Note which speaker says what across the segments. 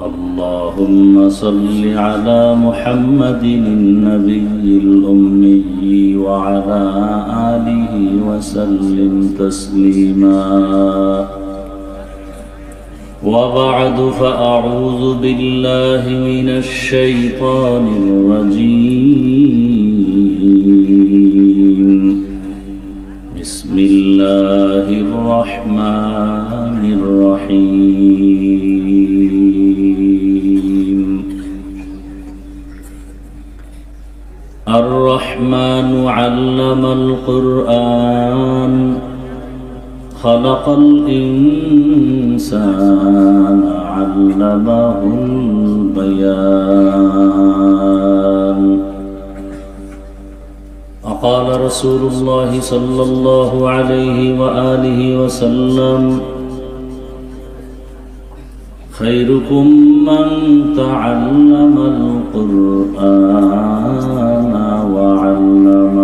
Speaker 1: اللهم صل على محمد النبي الأمي وعلى آله وسلم تسليما وبعد فأعوذ بالله من الشيطان الرجيم بسم الله الرحمن الرحيم الرحمن علم القرآن خلق الإنسان علمه البيان وقال رسول الله صلى الله عليه وآله وسلم خيركم من تعلم القرآن وعلمه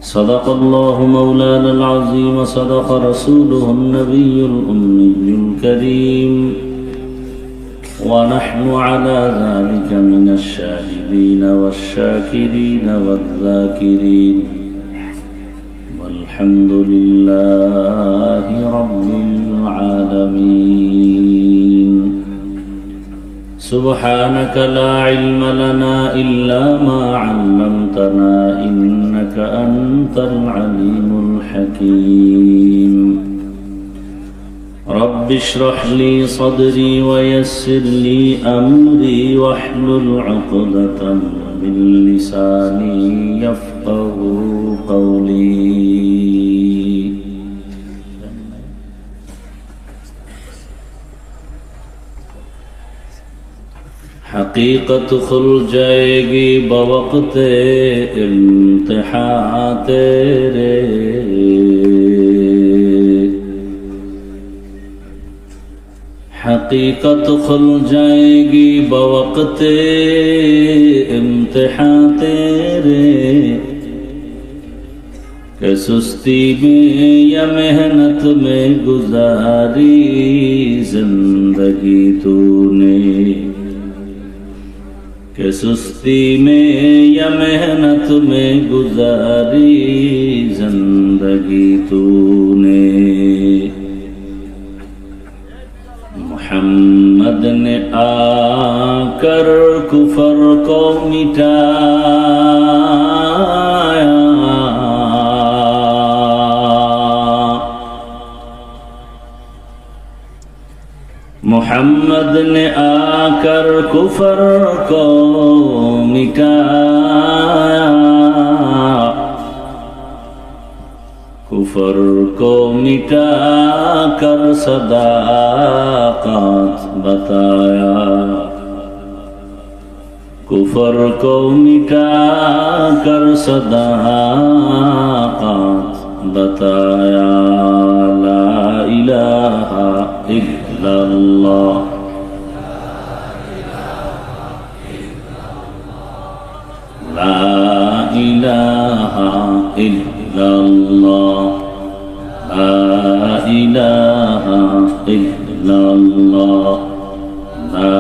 Speaker 1: صدق الله مولانا العظيم وصدق رسوله النبي الأمي الكريم ونحن على ذلك من الشاهدين والشاكرين والذاكرين والحمد لله رب العالمين سبحانك لا علم لنا إلا ما علمتنا إنك أنت العليم الحكيم رب اشرح لي صدري ويسر لي أمري واحلل عقدة من لساني يفقه قولي حقیقت کھل جائے گی بوقت امتحان تیرے حقیقت کھل جائے گی بوقت امتحان تیرے کہ سستی میں یا محنت میں گزاری زندگی تو نے کہ سستی میں یا محنت میں گزاری زندگی تو نے محمد نے آ کر کفر کو مٹایا محمد نے آ کر کفر کو مٹایا کفر کو مٹا کر صداقت بتایا کفر کو مٹا کر صداقت بتایا لا الہ الا اللہ لا الہ الا اللہ لا الہ الا اللہ لا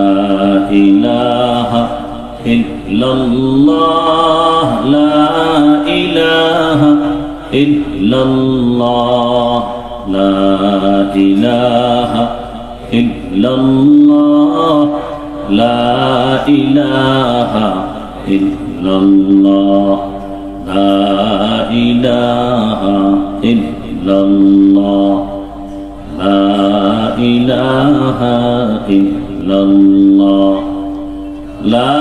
Speaker 1: الہ الا اللہ لا الہ الا اللہ لا الہ الا اللہ لا الہ الا اللہ لا الہ الا اللہ لا الہ الا اللہ لا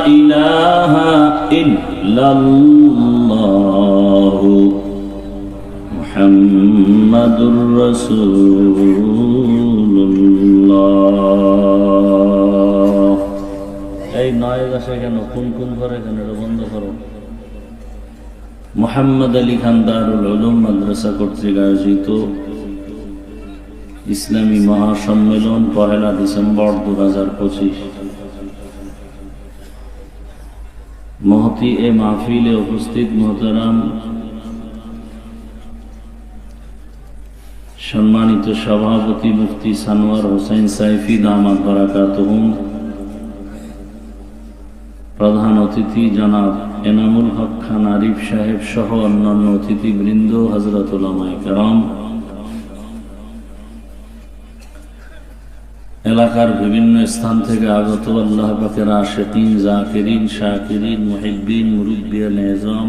Speaker 1: الہ الا اللہ محمد রাসূলুল্লাহ। এই নয় গাছে কেন কোন কোন করে কেন এটা বন্ধ করো। মোহাম্মদ আলী খান দারুল উলুম মাদ্রাসা কর্তৃক আয়োজিত ইসলামী মহাসম্মেলন 1 ডিসেম্বর 2025 মহতি এ মাহফিলে উপস্থিত মোহতারাম সম্মানিত সভাপতি মুফতি সানোয়ার হোসেন সাইফি দামাত বারাকাতুহুম, প্রধান অতিথি জনাব এনামুল হক খান আরিফ সাহেব সহ অন্যান্য অতিথিবৃন্দ, হযরত উলামায়ে কেরাম, এলাকার বিভিন্ন স্থান থেকে আগত আল্লাহ পাকের আশিকিন, জাকিরিন, শাকিরিন, মুহিব্বিন, মুরব্বিয়ান এজম,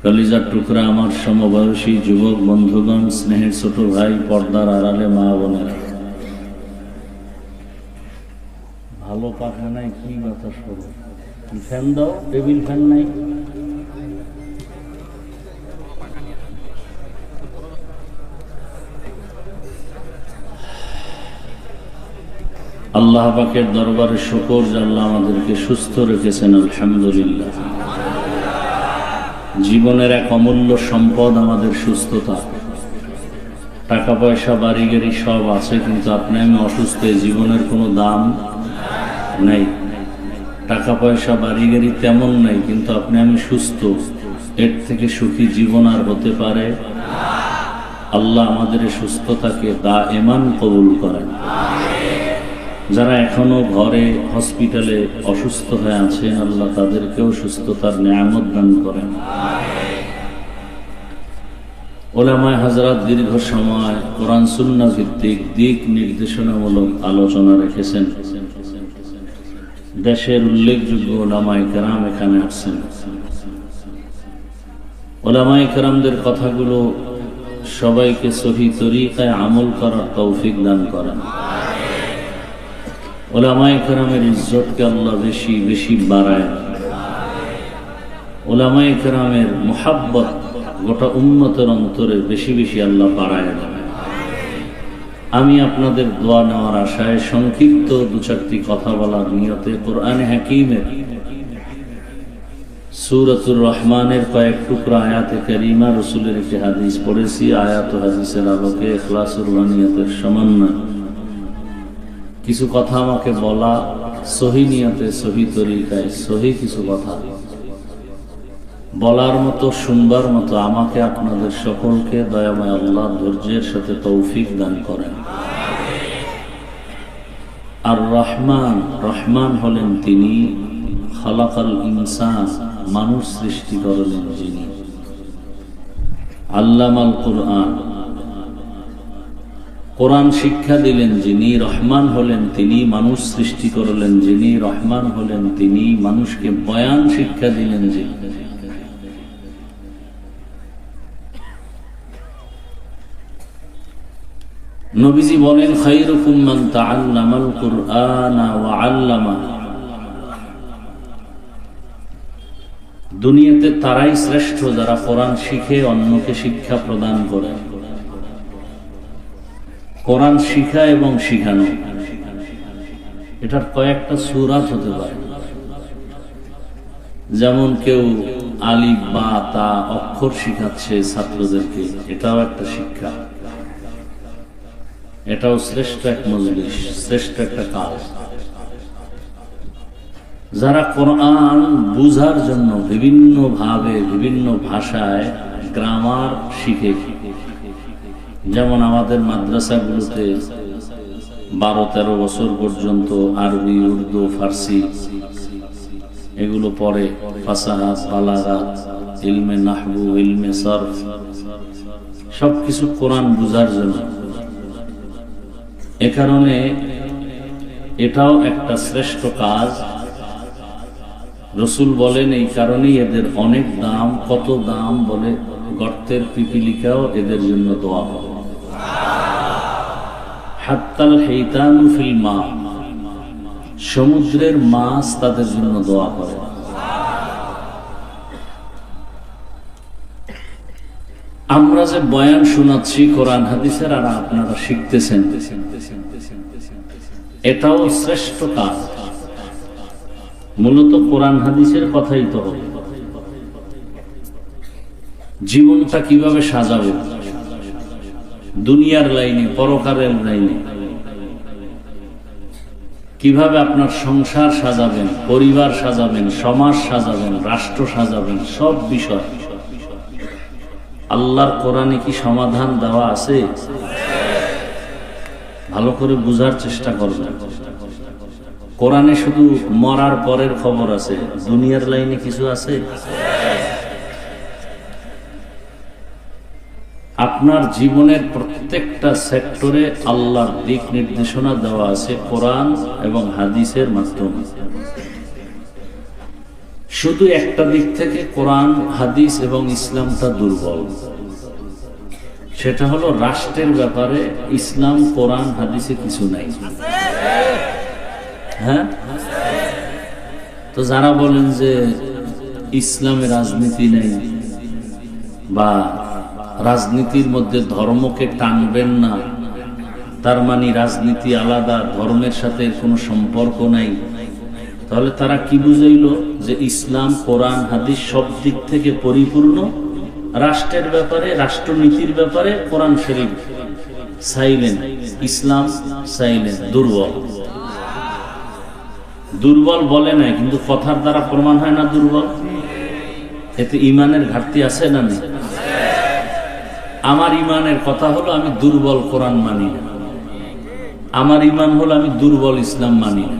Speaker 1: কলিজার টুকরা আমার সমবয়সী যুবক বন্ধুগণ, স্নেহের ছোট ভাই, পর্দার আড়ালে মা বোনেরা, ভালো পাখা নাই, কি বাতাস করবো, ফ্যান দাও, টেবিল ফ্যান নাই। আল্লাহ পাকের দরবারে শুকর যে আল্লাহ আমাদেরকে সুস্থ রেখেছেন, আলহামদুলিল্লাহ। জীবনের এক অমূল্য সম্পদ আমাদের সুস্থতা। টাকা পয়সা বাড়ি গাড়ি সব আছে, কিন্তু আপনি আমি অসুস্থ, জীবনের কোনো দাম নেই। টাকা পয়সা বাড়ি গাড়ি তেমন নেই, কিন্তু আপনি আমি সুস্থ, এর থেকে সুখী জীবন আর হতে পারে? আল্লাহ আমাদের সুস্থতাকে দায়েমান কবুল করেন। যারা এখনো ঘরে হসপিটালে অসুস্থ হয়ে আছেন, আল্লাহ তাদেরকেও সুস্থতার নিয়ামত দান করেন। উলামায়ে হযরত দীর্ঘ সময় কোরআন সুন্নাহ ভিত্তিক দিক নির্দেশনামূলক আলোচনা রেখেছেন। দেশের উল্লেখযোগ্য উলামায়ে কেরাম এখানে আসছেন। উলামায়ে কেরামদের কথাগুলো সবাইকে সহিহ তরিকায় আমল করার তৌফিক দান করেন। উলামায়ে কেরামের ইজ্জতকে আল্লাহ বেশি বেশি বাড়ায়। উলামায়ে কেরামের মুহাব্বত গোটা উম্মতের অন্তরে বেশি বেশি আল্লাহ বাড়ায় দেন। আমি আপনাদের দোয়া নেওয়ার আশায় সংক্ষিপ্ত দু চারটি কথা বলার নিয়তে কোরআনে হাকিমের সূরাতুর রহমানের কয়েক টুকরা আয়াতে কারিমা, রাসূলের একটি হাদিস পড়েছি। আয়াত ও হাদিসের আলোকে ইখলাসুর নিয়তের সমন্বয় কিছু কথা আমাকে বলা, সহি নিয়তে, সহি তরিকায়, সহি কিছু কথা বলার মতো, শুনবার মতো আমাকে আপনাদের সকলকে দয়াময় আল্লাহ ধৈর্যের সাথে তৌফিক দান করেন। আর রহমান, রহমান হলেন তিনি, খালাকাল ইনসান, মানুষ সৃষ্টি করলেন যিনি, আল্লামাল কুরআন, কোরআন শিক্ষা দিলেন যিনি, রহমান হলেন তিনি, মানুষ সৃষ্টি করলেন যিনি, রহমান হলেন তিনি, মানুষকে বয়ান শিক্ষা দিলেন যিনি। নবীজি বলেন, খায়রুকুম মান তাআল্লামাল কুরআনা ওয়া আল্লামা। দুনিয়াতে তারাই শ্রেষ্ঠ যারা কোরআন শিখে অন্যকে শিক্ষা প্রদান করে। কোরআন শিখা এবং শিখানো, এটার কয়েকটা সূরাত হতে পারে। যেমন কেউ আলিফ বা তা অক্ষর শিখাচ্ছে ছাত্রদেরকে, এটাও একটা শিক্ষা, এটাও শ্রেষ্ঠ এক মজলিস, শ্রেষ্ঠ একটা কাজ। যারা কোরআন বুঝার জন্য বিভিন্ন ভাবে, বিভিন্ন ভাষায় গ্রামার শিখে, যেমন আমাদের মাদ্রাসাগুলোতে 12-13 বছর পর্যন্ত আরবি, উর্দু, ফার্সি এগুলো পড়ে, ফাসাহাত, বালাগাত, ইলমে নাহবু, ইলমে সরফ, সবকিছু কোরআন বুঝার জন্য। এ কারণে এটাও একটা শ্রেষ্ঠ কাজ। রাসূল বলেন এই কারণেই এদের অনেক দাম। কত দাম বলে, গর্তের পিপিলিকাও এদের জন্য দোয়া করে। হাত্তাল হাইতানু ফিল মা, সমুদ্রের মাছ তাদের জন্য দোয়া করে। আমরা যে বয়ান শোনাচ্ছি কোরআন হাদিসের, আর আপনারা শিখতেছেন, এটাও শ্রেষ্ঠ কাজ। মূলত কোরআন হাদিসের কথাই তো হবে। জীবনটা কিভাবে সাজাবে, দুনিয়ার লাইনে, পরকারের লাইনে, কিভাবে আপনার সংসার সাজাবেন, পরিবার সাজাবেন, সমাজ সাজাবেন, রাষ্ট্র সাজাবেন, সব বিষয় আল্লাহর কোরআনে কি সমাধান দেওয়া আছে? ভালো করে বুঝার চেষ্টা করবেন। কোরআনে শুধু মরার পরের খবর আছে, দুনিয়ার লাইনে কিছু আছে? আপনার জীবনের প্রত্যেকটা সেক্টরে আল্লাহর দিক নির্দেশনা দেওয়া আছে কোরআন এবং হাদিসের মাধ্যমে। শুধু একটা দিক থেকে কোরআন, হাদিস এবং ইসলামটা দুর্বল, সেটা হলো রাষ্ট্রের ব্যাপারে ইসলাম, কোরআন, হাদিসে কিছু নাই। হ্যাঁ, তো যারা বলেন যে ইসলামে রাজনীতি নেই বা রাজনীতির মধ্যে ধর্মকে টানবেন না, তার মানে রাজনীতি আলাদা, ধর্মের সাথে কোনো সম্পর্ক নাই, তাহলে তারা কি বুঝাইল? যে ইসলাম, কোরআন, হাদিস সব দিক থেকে পরিপূর্ণ, রাষ্ট্রের ব্যাপারে, রাষ্ট্রনীতির ব্যাপারে কোরআন শরীফ সাইলেন্ট, ইসলাম সাইলেন্ট, দুর্বল। দুর্বল বলে নাই, কিন্তু কথার দ্বারা প্রমাণ হয় না দুর্বল। এতে ইমানের ঘাটতি আছে না নেই? আমার ইমানের কথা হলো আমি দুর্বল কোরআন মানি না, আমার ইমান হলো আমি দুর্বল ইসলাম মানি না।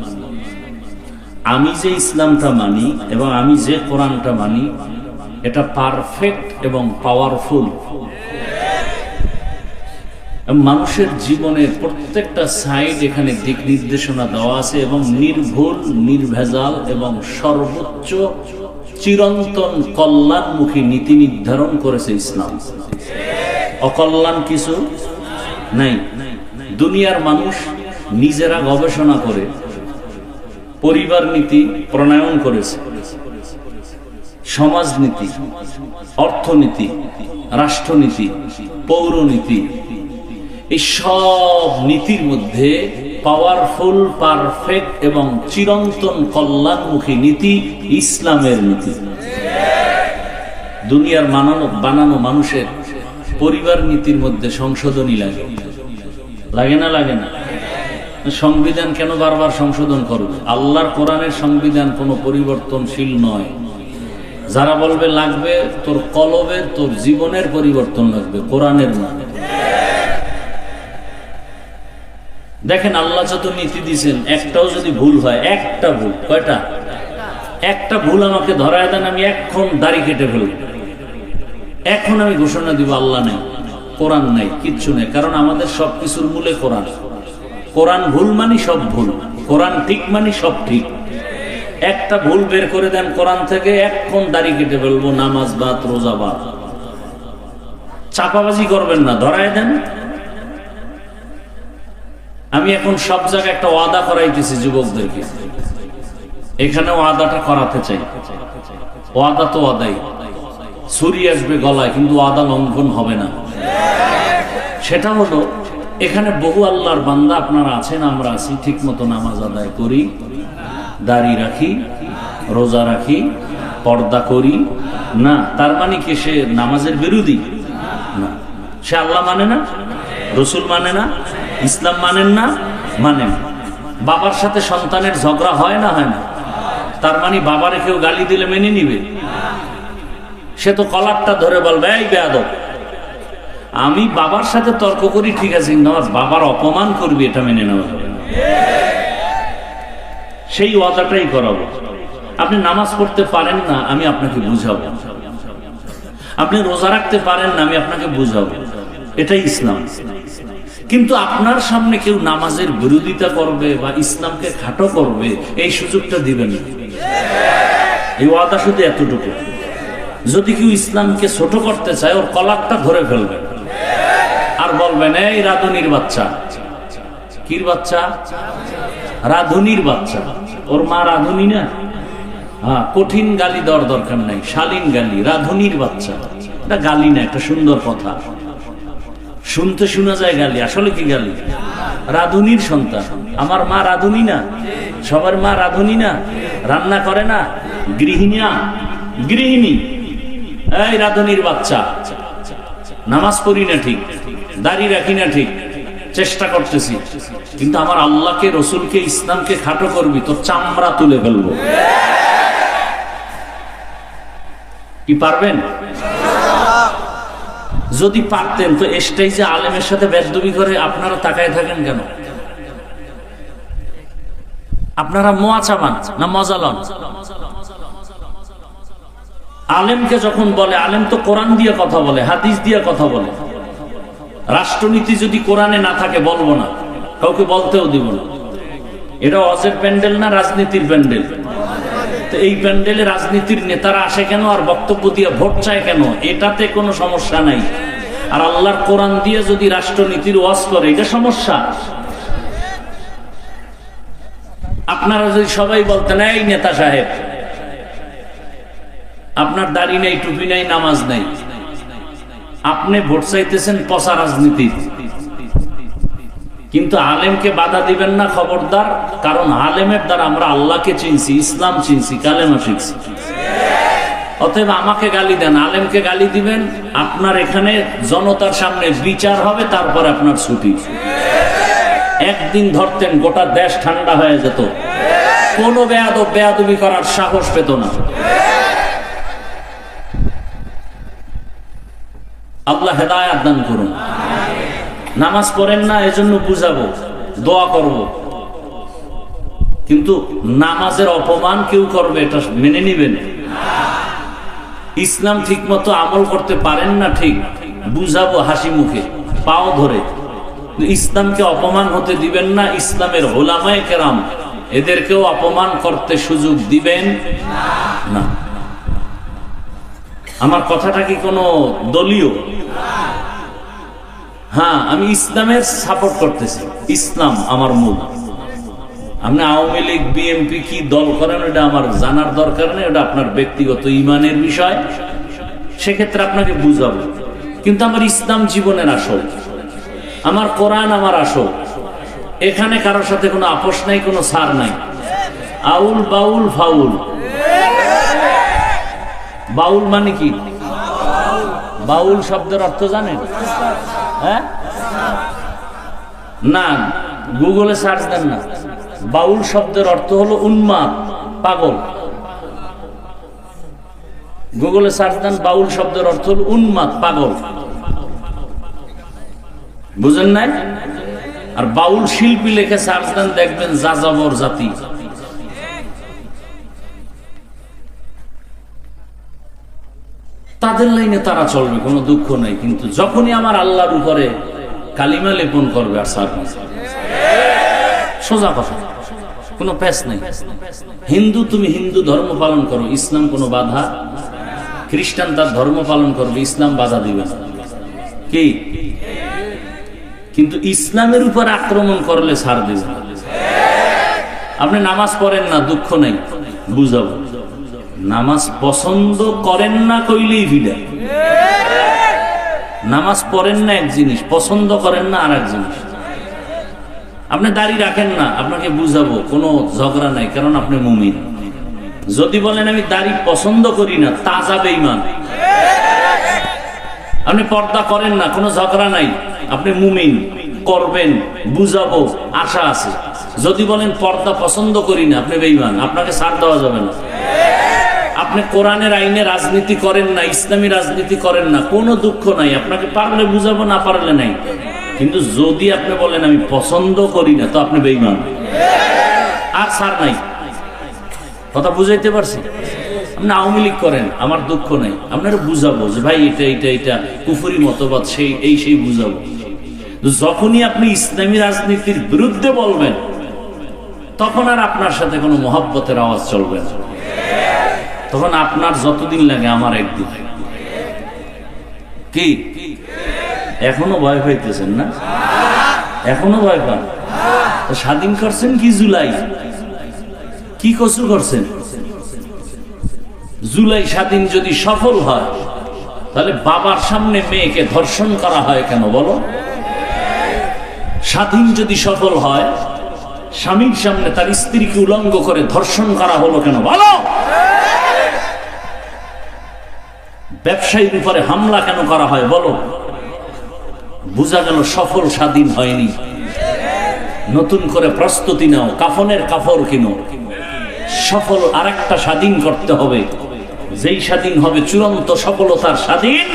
Speaker 1: আমি যে ইসলামটা মানি এবং আমি যে কোরআনটা মানি, এটা পারফেক্ট এবং পাওয়ারফুল। মানুষের জীবনের প্রত্যেকটা সাইড এখানে দিক নির্দেশনা দেওয়া আছে এবং নির্ভুল, নির্ভেজাল এবং সর্বোচ্চ চিরন্তন কল্যাণমুখী নীতি নির্ধারণ করেছে ইসলাম। অকল্যাণ কিছু নাই। দুনিয়ার মানুষ নিজেরা গবেষণা করে পরিবার নীতি প্রণয়ন করেছে, সমাজনীতি, অর্থনীতি, রাষ্ট্রনীতি, পৌরনীতি, এই সব নীতির মধ্যে পাওয়ারফুল, পারফেক্ট এবং চিরন্তন কল্যাণমুখী নীতি ইসলামের নীতি। দুনিয়ার বানানো মানুষের পরিবার নীতির মধ্যে সংশোধনী লাগে, লাগে না? লাগে না? সংবিধান কেন বারবার সংশোধন করবে? আল্লাহর কোরআনের সংবিধান কোনো পরিবর্তনশীল নয়। যারা বলবে লাগবে, তোর কলবের, তোর জীবনের পরিবর্তন লাগবে, কোরআনের না। দেখেন আল্লাহ যত নীতি দিয়েছেন, একটাও যদি ভুল হয়, একটা ভুল, কয়টা? একটা ভুল আমাকে ধরায় দেন, আমি এখন দাড়ি কেটে ফেলব, এখন আমি ঘোষণা দিব আল্লাহ নেই, কোরআন নাই, কিচ্ছু নেই। কারণ আমাদের সবকিছুর মূলে কোরআন। কোরআন ভুল মানি সব ভুল, কোরআন ঠিক মানি সব ঠিক। একটা ভুল বের করে দেন কোরআন থেকে, এখন দাড়ি কেটে ফেলবো, নামাজ বাদ, রোজা বাদ। চাপাবাজি করবেন না, ধরায় দেন। আমি এখন সব জায়গায় একটা ওয়াদা করাইতেছি যুবকদেরকে, এখানে ওয়াদাটা করাতে চাই। ওয়াদা তো ওয়াদাই, ছুরি আসবে গলায়, কিন্তু ওয়াদা লঙ্ঘন হবে না। সেটা হলো, এখানে বহু আল্লাহর বান্দা আপনারা আছেন, আমরা আছি, ঠিক মতো নামাজ আদায় করি, দাড়ি রাখি, রোজা রাখি, পর্দা করি না। তার মানে কি সে নামাজের বিরোধী? না। সে আল্লাহ মানে না, রসুল মানে না, ইসলাম মানেন না, মানেন। বাবার সাথে সন্তানের ঝগড়া হয় না? হয় না। তার মানে বাবারে কেউ গালি দিলে মেনে নিবে? সে তো কলারটা ধরে বলবে, এই বেয়াদব। আমি বাবার সাথে তর্ক করি, ঠিক আছে, কিন্তু আমার বাবার অপমান করবি, এটা মেনে নেওয়া যাবে না। সেই ওয়াদাটাই করাবো। আপনি নামাজ পড়তে পারেন না, আমি আপনাকে বুঝাবো। আপনি রোজা রাখতে পারেন না, আমি আপনাকে বুঝাবো। এটাই ইসলাম। কিন্তু আপনার সামনে কেউ নামাজের বিরোধিতা করবে বা ইসলামকে খাটো করবে, এই সুযোগটা দিবেন না। এই ওয়াদা শুধু এতটুকু, যদি কেউ ইসলামকে ছোট করতে চায়, ওর কলারটা ধরে ফেলবেন আর বলবেন, এই রাধুনির বাচ্চা। কির বাচ্চা? রাধুনির বাচ্চা। ওর মা রাধুনি না? হ্যাঁ, কঠিন গালি দেওয়ার দরকার নাই, শালীন গালি। রাধুনির বাচ্চা, এটা গালি না, একটা সুন্দর কথা। শুনতে শোনা যায় গালি, আসলে কি গালি? রাধুনির সন্তান। আমার মা রাধুনি না? সবার মা রাধুনি না? রান্না করে না? গৃহিণী না? গৃহিণী। এই রাধুনির বাচ্চা, নামাজ পড়ি না ঠিক, দাড়ি রাখি না ঠিক, চেষ্টা করতেছি, কিন্তু আমার আল্লাহকে, রসুলকে, ইসলামকে খাটো করবি, তোর চামড়া তুলে ফেলবো। কি পারবেন? যদি পারতেন তো স্টেজে আলেমের সাথে বেদবি করে আপনারা তাকায় থাকেন কেন? আপনারা মোয়া চাবান না মজা লন? আলেমকে যখন বলে, আলেম তো কোরআন দিয়ে কথা বলে, হাদিস দিয়ে কথা বলে। রাষ্ট্রনীতি যদি কোরআনে না থাকে বলবো না, কাউকে বলতেও দিব না। এটা ওয়াজের প্যান্ডেল না রাজনীতির প্যান্ডেল? তো এই প্যান্ডেলে রাজনীতির নেতারা আসে কেন আর বক্তব্য দিয়ে ভোট চায় কেন? এটাতে কোনো সমস্যা নাই। আর আল্লাহর কোরআন দিয়ে যদি রাষ্ট্রনীতির ওয়াজ করে, এটা সমস্যা। আপনারা যদি সবাই বলতেন, এই নেতা সাহেব আপনার দাড়ি নেই, টুপি নাই, নামাজ নাই, আপনি ভোট চাইতেছেন পচা রাজনীতির, কিন্তু আলেমকে বাধা দিবেন না, খবরদার। কারণ আলেমের দ্বারা আমরা আল্লাহকে চিনছি, ইসলাম চিনছি, কালেমা শিখছি। অতএব আমাকে গালি দেন, আলেমকে গালি দিবেন, আপনার এখানে জনতার সামনে বিচার হবে, তারপর আপনার ছুটি। একদিন ধরতেন গোটা দেশ ঠান্ডা হয়ে যেত, কোনো বেয়াদবি করার সাহস পেত না। আল্লাহ হেদায়েত দান করুন। নামাজ পড়েন না এজন্য বুঝাবো, দোয়া করব, কিন্তু নামাজের অপমান কেউ করবে এটা মেনে নিবেন? ইসলাম ঠিক মতো আমল করতে পারেন না, ঠিক বুঝাবো হাসি মুখে, পাও ধরে। ইসলামকে অপমান হতে দিবেন না। ইসলামের উলামায়ে কেরাম এদেরকেও অপমান করতে সুযোগ দিবেন না। আমার কথাটা কি কোনো দলীয়? হ্যাঁ, আমি ইসলামের সাপোর্ট করতেছি, ইসলাম আমার মূল। আপনি আওয়ামী লীগ, বিএনপি কি দল করেন এটা আমার জানার দরকার নেই, ওটা আপনার ব্যক্তিগত ইমানের বিষয়, সেক্ষেত্রে আপনাকে বুঝাবো। কিন্তু আমার ইসলাম জীবনের আসল, আমার কোরআন আমার আসল। এখানে কারোর সাথে কোনো আপোষ নাই, কোনো ছাড় নাই। আউল বাউল ফাউল। বাউল মানে কি? বাউল শব্দের অর্থ জানেন? হ্যাঁ না, গুগলে সার্চ দেন না। বাউল শব্দের অর্থ হলো উন্মাদ, পাগল। গুগলে সার্চ দেন, বাউল শব্দের অর্থ হলো উন্মাদ, পাগল। বুঝেন নাই? আর বাউল শিল্পী লেখে সার্চ দেন, দেখবেন যাযাবর জাতি। তাদের লাইনে তারা চলবে, কোনো দুঃখ নাই। কিন্তু যখনই আমার আল্লাহর উপরে কালিমা লেপন করবে, আর সার সোজা কথা, কোনো প্যাচ নেই। হিন্দু, তুমি হিন্দু ধর্ম পালন করো, ইসলাম কোনো বাধা। খ্রিস্টান তার ধর্ম পালন করবে, ইসলাম বাধা দিবে না। কি? কিন্তু ইসলামের উপর আক্রমণ করলে ছাড় দিবে না। আপনি নামাজ পড়েন না, দুঃখ নেই, বুঝাবো। নামাজ পছন্দ করেন না কইলেই ভিড়া। নামাজ পড়েন না এক জিনিস, পছন্দ করেন না আর এক জিনিস। আপনি দাড়ি রাখেন না, আপনাকে বুঝাবো, কোনো ঝগড়া নাই, কারণ আপনি মুমিন। যদি বলেন আমি দাড়ি পছন্দ করি না, তাজা বেঈমান। আপনি পর্দা করেন না, কোনো ঝগড়া নাই, আপনি মুমিন, করবেন, বুঝাবো, আশা আছে। যদি বলেন পর্দা পছন্দ করি না, আপনি বেঈমান, আপনাকে ছাড় দেওয়া যাবে না। আপনি কোরআনের আইনে রাজনীতি করেন না, ইসলামী রাজনীতি করেন না, কোনো দুঃখ নাই, আপনাকে পারলে বুঝাবো, না পারলে নাই। কিন্তু যদি আপনি বলেন আমি পছন্দ করি না, তো আপনি বেঈমান, আর ছাড় নাই। কথা বুঝাইতে পারছি? আপনি আওয়ামী লীগ করেন, আমার দুঃখ নাই, আপনারা বুঝাবো যে ভাই এটা এটা এটা কুফরি মতবাদ, সেই এই সেই বুঝাবো। যখনই আপনি ইসলামী রাজনীতির বিরুদ্ধে বলবেন, তখন আর আপনার সাথে কোনো মহব্বতের আওয়াজ চলবে না। তখন আপনার যতদিন লাগে আমার একদিন। কি এখনো ভয় পাইতেছেন না? এখনো ভয় পান? স্বাধীন করছেন কি জুলাই? কি কসুর করছেন? জুলাই স্বাধীন যদি সফল হয়, তাহলে বাবার সামনে মেয়েকে ধর্ষণ করা হয় কেন বলো? স্বাধীন যদি সফল হয়, স্বামীর সামনে তার স্ত্রীকে উলঙ্গ করে ধর্ষণ করা হলো কেন বলো? ব্যবসায়ীর উপরে হামলা কেন করা হয় বলো? বোঝা গেল সফল স্বাধীন হয়নি। নতুন করে প্রস্তুতি নাও, কাফনের কাপড় কিনো। সফল আরেকটা স্বাধীন করতে হবে, যেই স্বাধীন হবে চূড়ান্ত সফলতার স্বাধীন,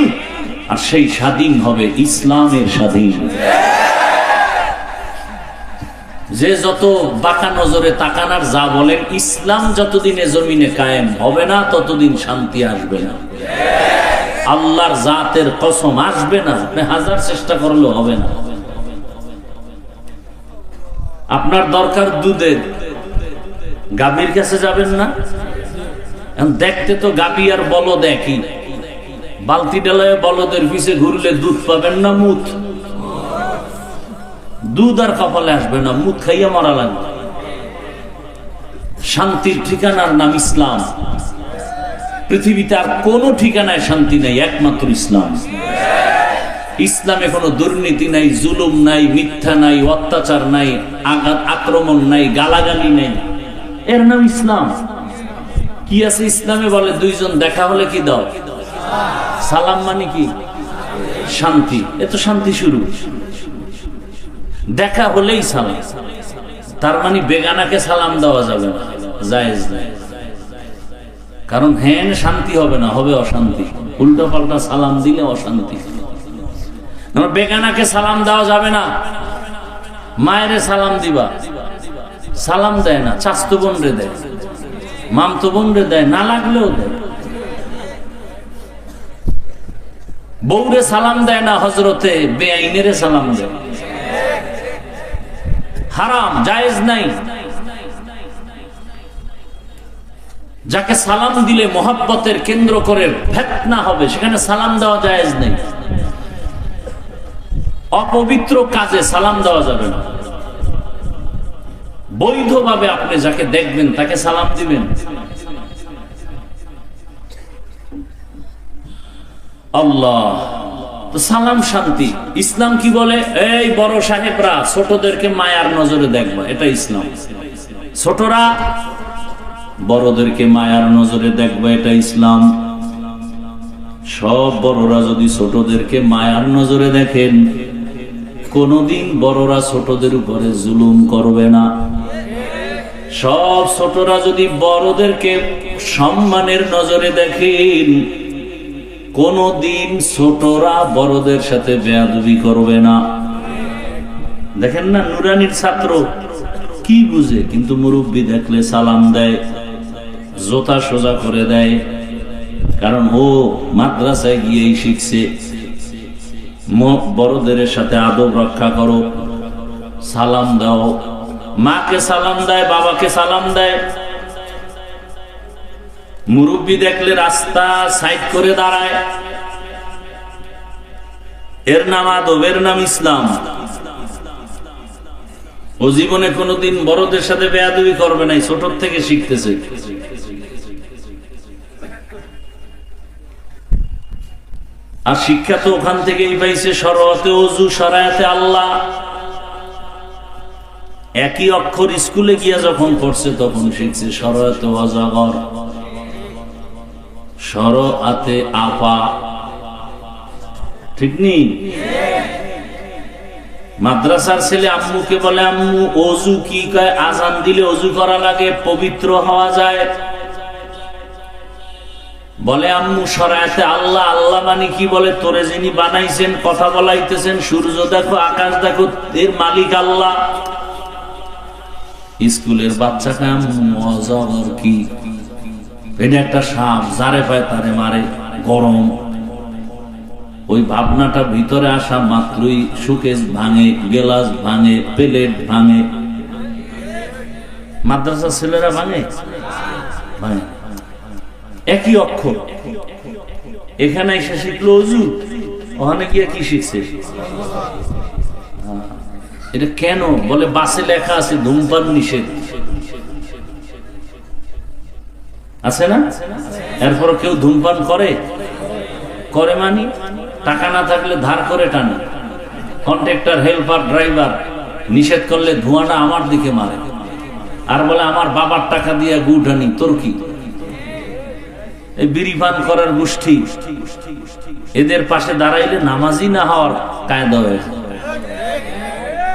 Speaker 1: আর সেই স্বাধীন হবে ইসলামের স্বাধীন। যে যত বাঁকা নজরে তাকানার যা বলেন, ইসলাম যতদিনে জমিনে কায়েম হবে না ততদিন শান্তি আসবে না। আল্লাহর জাতের কসম আসবে না, আপনি হাজার চেষ্টা করলেও হবে না। আপনার দরকার দুধের, গাভীর কাছে যাবেন না? দেখতে তো গাভী আর বলদ একই, বালতি ডালায় বলদের পিছে ঘুরলে দুধ পাবেন না মুত। দুধ আর কপালে আসবে না, মুখ খাইয়া মারা লাগবে। শান্তির ঠিকানার নাম ইসলাম। পৃথিবীতে আর কোনো ঠিকানায় শান্তি নাই, একমাত্র ইসলাম। ইসলামে কোনো দুর্নীতি নাই, জুলুম নাই, মিথ্যা নাই, অত্যাচার নাই, আঘাত আক্রমণ নাই, গালাগালি নাই, এর নাম ইসলাম। কি আছে ইসলামে? বলে দুইজন দেখা হলে কি দাও? সালাম। মানে কি? শান্তি। এ তো শান্তি শুরু। দেখা হলেই সালাম, তার মানে বেগানাকে সালাম দেওয়া যাবে না, জায়েজ নাই। কারণ হ্যাঁ শান্তি হবে না, হবে অশান্তি। উল্টো পাল্টা সালাম দিলে অশান্তি। বেগানাকে সালাম দেওয়া যাবে না। মায়েরে সালাম দিবা, সালাম দেয় না, চাচতো বোন রে দেয়, মামতো বোন রে দেয়, না লাগলেও দেয়। বউরে সালাম দেয় না, হজরতে বেআইনের সালাম দেয়। হারাম, জায়েজ নাই। যাকে সালাম দিলে মোহাব্বতের কেন্দ্র করে ফিতনা হবে, সেখানে সালাম দেওয়া জায়েজ নেই। অপবিত্র কাজে সালাম দেওয়া যাবে না। বৈধভাবে আপনি যাকে দেখবেন তাকে সালাম দিবেন। আল্লাহ তো সালাম শান্তি। ইসলাম কি বলে? এই বড় সাহেবরা ছোটদেরকে মায়ার নজরে দেখবা, এটা ইসলাম। ছোটরা বড়দেরকে মায়ার নজরে দেখবা, এটা ইসলাম। সব বড়রা যদি ছোটদেরকে মায়ার নজরে দেখেন, কোনদিন বড়রা ছোটদের উপরে জুলুম করবে না। সব ছোটরা যদি বড়দেরকে সম্মানের নজরে দেখেন, কোনদিন ছোটরা বড়দের সাথে বেয়াদবি করবে না। দেখেন না, নুরানির ছাত্র কি বুঝে, কিন্তু মুরব্বি দেখলে সালাম দেয়, জোতা সোজা করে দেয়। কারণ ও মাদ্রাসায় গিয়েই শিখছে বড়দের সাথে আদব রক্ষা করো, সালাম দাও। মাকে সালাম দেয়, বাবাকে সালাম দেয়। মুরব্বি দেখলে রাস্তা সাইড করে দাঁড়ায়, এর নাম আদব, এর নাম ইসলাম। ও জীবনে কোনোদিন বড়দের সাথে বেয়াদবি করবে না, ছোট থেকে শিখতেছে। আর শিক্ষা তো ওখান থেকেই পাইছে, শরআতে ওযু, শরায়াতে আল্লাহ। একই অক্ষর স্কুলে গিয়া যখন পড়ছে তখন শিখছে শরআতে ওয়াজাগর, শরআতে আপা। ঠিক নেই? মাদ্রাসার ছেলে আম্মুকে বলে, আম্মু ওযু কি কয়? আজান দিলে ওযু করা লাগে, পবিত্র হওয়া যায়। বলে আম্মু শরআতে আল্লাহ, আল্লাহ মানে কি? বলে তোরে যিনি বানাইছেন, কথা বলাইতেছেন, সূর্য দেখো, আকাশ দেখো, এর মালিক আল্লাহ। স্কুলের বাচ্চাকে আম্মু কি? এটা একটা সাপ, যারে পায় তারে মারে, গরম। ওই ভাবনাটা ভিতরে আসা মাত্রই সুকেশ ভাঙে, গেলাস ভাঙে, প্লেট ভাঙে। মাদ্রাসার ছেলেরা ভাঙে? ভাঙে। একই অক্ষর। এখানে এসে শিখলো ওযু, ওখানে গিয়ে কি শিখছে? এটা কেন? বলে বাসে লেখা আছে ধূমপান নিষেধ, আছে না? এরপর কেউ ধূমপান করে? করে মানে টাকা না থাকলে ধার করে টানে। কন্ট্রাক্টর, হেল্পার, ড্রাইভার নিষেধ করলে ধোঁয়াটা আমার দিকে মারে, আর বলে আমার বাবার টাকা দিয়ে গুড় আনি। তোর কি? এই বিড়ি পান করার গোষ্ঠী, এদের পাশে দাঁড়াইলে নামাজি না হওয়ার কায়দা হয়েছে,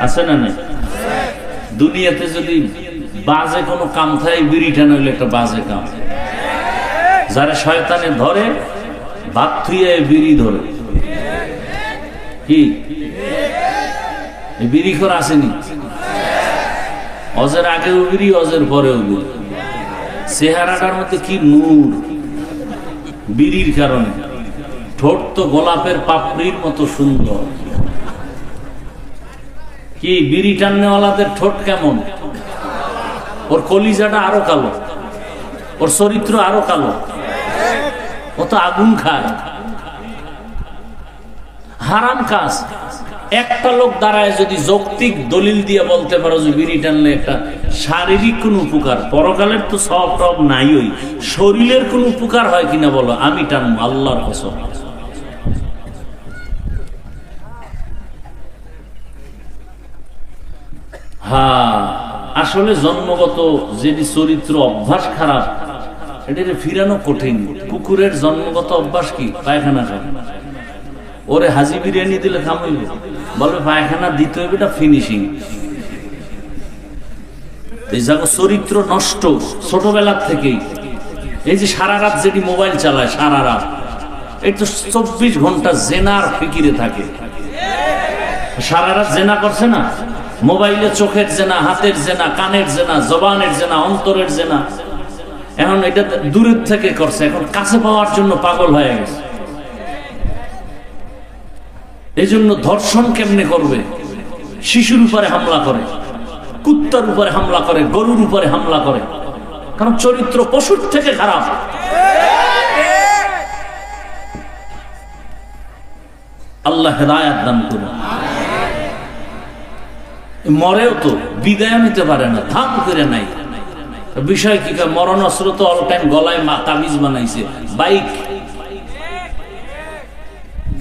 Speaker 1: আছে না? নাই? দুনিয়াতে যদি বাজে কোনো কাম থাকে, বিড়ি টান হইলে একটা বাজে কাম। যারা শয়তানে ধরে, ভাত থুইয়ে বিড়ি ধরে, কি বিড়ি খোর আসেনি? অজের আগেও বিড়ি, অজের পরেও বিড়ি। চেহারাটার মধ্যে কি নূর বিড়ির কারণে। ঠোঁট তো গোলাপের পাপড়ির মতো সুন্দর। কি বিড়ি টান্নেওয়ালাদের ঠোঁট কেমন? ওর কলিজাটা আরো কালো, ওর চরিত্র আরো কালো, ও তো আগুন খায়। হারাম কাজ। একটা লোক দাঁড়ায় যদি যৌক্তিক দলিল দিয়ে বলতে পারো যে বিড়ি টানলে একটা শারীরিক কোন উপকার, পরকালের তো সব টব নাই, ওই শরীরের কোন উপকার হয় কিনা বলো, আমি টানবো আল্লাহর কসম। হ্যাঁ, আসলে জন্মগত যেটি চরিত্র অভ্যাস খারাপ, এটা ফিরানো কঠিন। কুকুরের জন্মগত অভ্যাস কি? পায়খানা খায়। ওরে হাজি বিরিয়ানি দিলে খামাইব, বলবে পায়খানা দিতে হবে, এটা ফিনিশিং। এই জায়গা চরিত্র নষ্ট ছোটবেলার থেকেই। এই যে সারা রাত যেটি মোবাইল চালায়, সারা রাত, এই তো 24 ঘন্টা জেনার ফিকিরে থাকে। সারা রাত জেনা করছে না, মোবাইলে চোখের জেনা, হাতের জেনা, কানের জেনা, জবানের জেনা, অন্তরের জেনা। এখন এটা দূরের থেকে করছে, এখন কাছে পাওয়ার জন্য পাগল হয়ে গেছে। এই জন্য ধর্ষণ কেমনে করবে? শিশুর উপরে হামলা করে, কুত্তার উপরে হামলা করে, গরুর উপরে হামলা করে, কারণ চরিত্র পশুর থেকে খারাপ। আল্লাহ হেদায়েত দান করুন। মরেও তো বিদায় নিতে পারে না, ধাপ করে নাই। বিষয় কি? মরণ অস্ত্র তো অল টাইম গলায় তাবিজ বানাইছে। বাইক,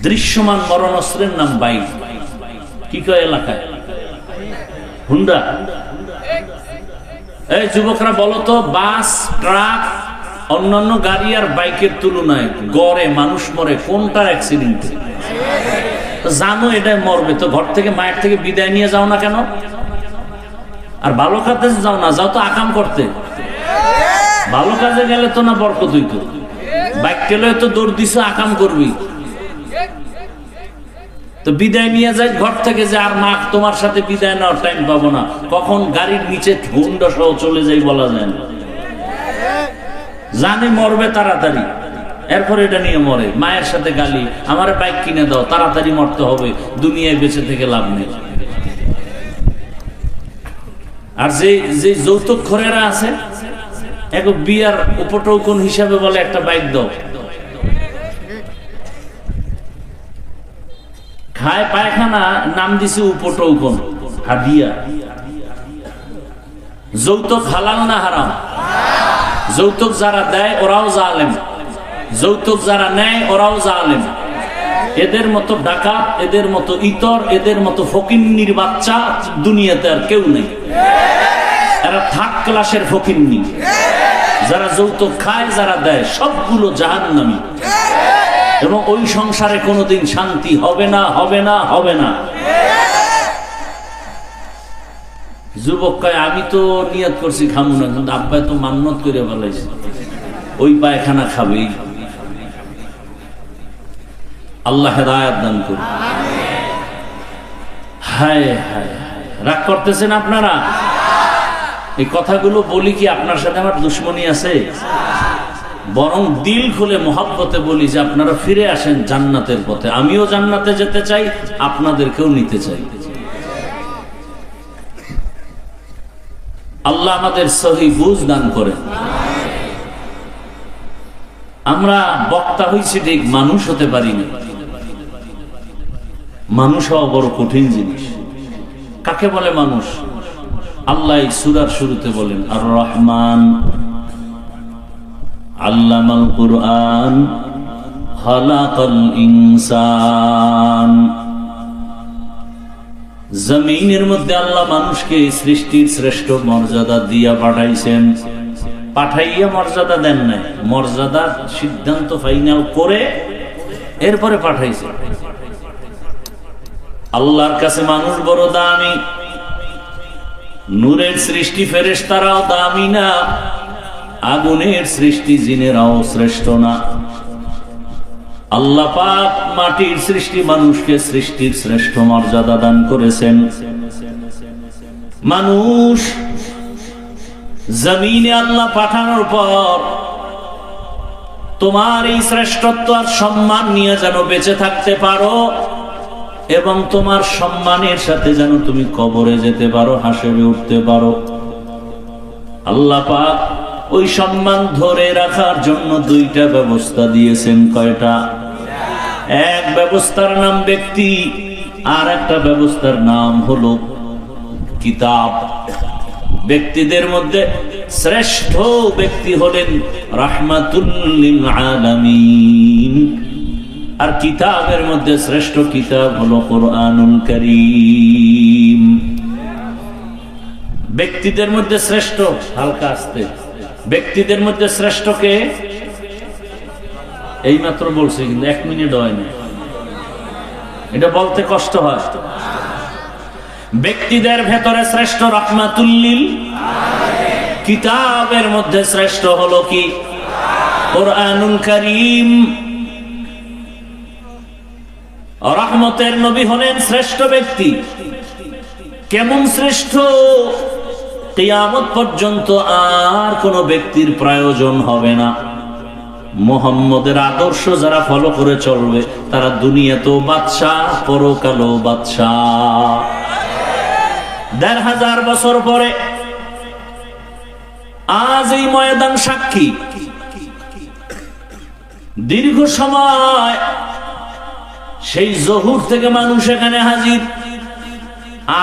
Speaker 1: দৃশ্যমান মরণ অস্ত্রের নাম বাইক। কি কয় এলাকায়? হুন্ডা। এই যুবকরা বলো তো, বাস, ট্রাক, অন্যান্য গাড়ি আর বাইকের তুলনায় গড়ে মানুষ মরে কোনটার অ্যাক্সিডেন্টে? জানো এটাই মরবে, তো ঘর থেকে মায়ের থেকে বিদায় নিয়ে যাও না কেন? আর ভালো কাজে যাও না, যাও তো আকাম করতে। ভালো কাজে গেলে তো না বরকত হইতো। বাইক টেলে তো দৌড় দিছ, আকাম করবি। তো বিদায় নিয়ে যাই ঘর থেকে, যে আর না তোমার সাথে বিদায় নেওয়ার টাইম পাবো না, কখন গাড়ির নিচে হুন্ডা সহ চলে যাই বলা যায় না। জানে মরবে তাড়াতাড়ি, এরপর এটা নিয়ে মরে। মায়ের সাথে গালি, আমার বাইক কিনে দাও, তাড়াতাড়ি মরতে হবে, দুনিয়ায় বেঁচে থেকে লাভ নেই। আর যে যে যৌতুক ঘরেরা আছে, এক বিয়ার উপটৌকন হিসাবে বলে একটা বাইক দাও। খায় পায়খানা, নাম দিছে উপটৌকন, হাদিয়া। যৌতুক হালাল না হারাম? যৌতুক যারা দেয় ওরাও জালেম, যৌতুক যারা নেয় ওরাও জালেম। এদের মতো ডাকাত, এদের মতো ইতর, এদের মতো ফকিন্নির বাচ্চা দুনিয়াতে আর কেউ নেই। এরা থার্ড ক্লাসের ফকিন্নি। যারা যৌতুক খায়, যারা দেয়, সবগুলো জাহান্নামী। এবং ওই সংসারে কোনোদিন শান্তি হবে না, হবে না, হবে না। যুবক কয়, আমি তো নিয়ত করছি খামু না, কিন্তু আব্বাই তো মান্নত করে বলেছে ওই পায়খানা খাবেই। আল্লাহ হেদায়েত দান করুন। হায় হায়, রাগ করতেছেন আপনারা? এই কথাগুলো বলি কি আপনার সাথে আমার দুশ্মনী আছে? বরং দিল খুলে মোহাব্বতে বলি যে আপনারা ফিরে আসেন জান্নাতের পথে। আমিও জান্নাতে যেতে চাই, আপনাদেরকেও নিতে চাই। আল্লাহ আমাদের সহি বুঝ দান করে। আমরা বক্তা হইছি ঠিক, মানুষ হতে পারি না। মানুষ হওয়া বড় কঠিন জিনিস। কাকে বলে মানুষ? আল্লাহ সূরার শুরুতে বলেন, আর রহমান আল্লামাল কুরআন খালাকাল ইনসান। জমিনের মধ্যে আল্লাহ মানুষকে সৃষ্টির শ্রেষ্ঠ মর্যাদা দিয়া পাঠাইছেন। পাঠাইয়া মর্যাদা দেন নাই, মর্যাদার সিদ্ধান্ত ফাইনাল করে এরপরে পাঠাইছে। আল্লাহর কাছে মানুষ বড় দামি। নূরের সৃষ্টি ফেরেশতারাও দামি না, আগুনের সৃষ্টি জিনেরাও শ্রেষ্ঠ না। আল্লাহ পাক মাটির সৃষ্টি মানুষকে সৃষ্টির শ্রেষ্ঠ মর্যাদা দান করেছেন। মানুষ জমিনে আল্লাহ পাঠানোর পর তোমার এই শ্রেষ্ঠত্ব আর সম্মান নিয়ে যেন বেঁচে থাকতে পারো এবং তোমার সম্মানের সাথে যেন তুমি কবরে যেতে পারো, হাসরে উঠতে পারো। আল্লাহ পাক ওই সম্মান ধরে রাখার জন্য দুইটা ব্যবস্থা দিয়েছেন। কয়টা? এক ব্যবস্থার নাম ব্যক্তি, আর একটা ব্যবস্থার নাম হলো কিতাব। ব্যক্তিদের মধ্যে শ্রেষ্ঠ ব্যক্তি হলেন রাহমাতুল লিল আলামিন, আর কিতাবের মধ্যে শ্রেষ্ঠ কিতাব হলো কোরআনুল কারীম। ব্যক্তিদের মধ্যে শ্রেষ্ঠ, হালকা আসতে, ব্যক্তিদের মধ্যে শ্রেষ্ঠ কে? এই মাত্র বলছি, কিন্তু 1 মিনিট হয়নি, এটা বলতে কষ্ট হয়। ব্যক্তিদের ভেতরে শ্রেষ্ঠ রাহমাতুল লিল আলামিন, কিতাবের মধ্যে শ্রেষ্ঠ হলো কি? কোরআনুল কারীম। রহমতের নবী হলেন শ্রেষ্ঠ ব্যক্তি। কেমন শ্রেষ্ঠ? কিয়ামত পর্যন্ত আর কোন ব্যক্তির প্রয়োজন হবে না। মুহাম্মদের আদর্শ যারা ফলো করে চলবে তারা দুনিয়াতেও বাদশাহ, পরকালেও বাদশাহ। ১,৫০০ বছর পরে আজ এই ময়দান সাক্ষী। দীর্ঘ সময় সেই জহুর থেকে মানুষ এখানে হাজির,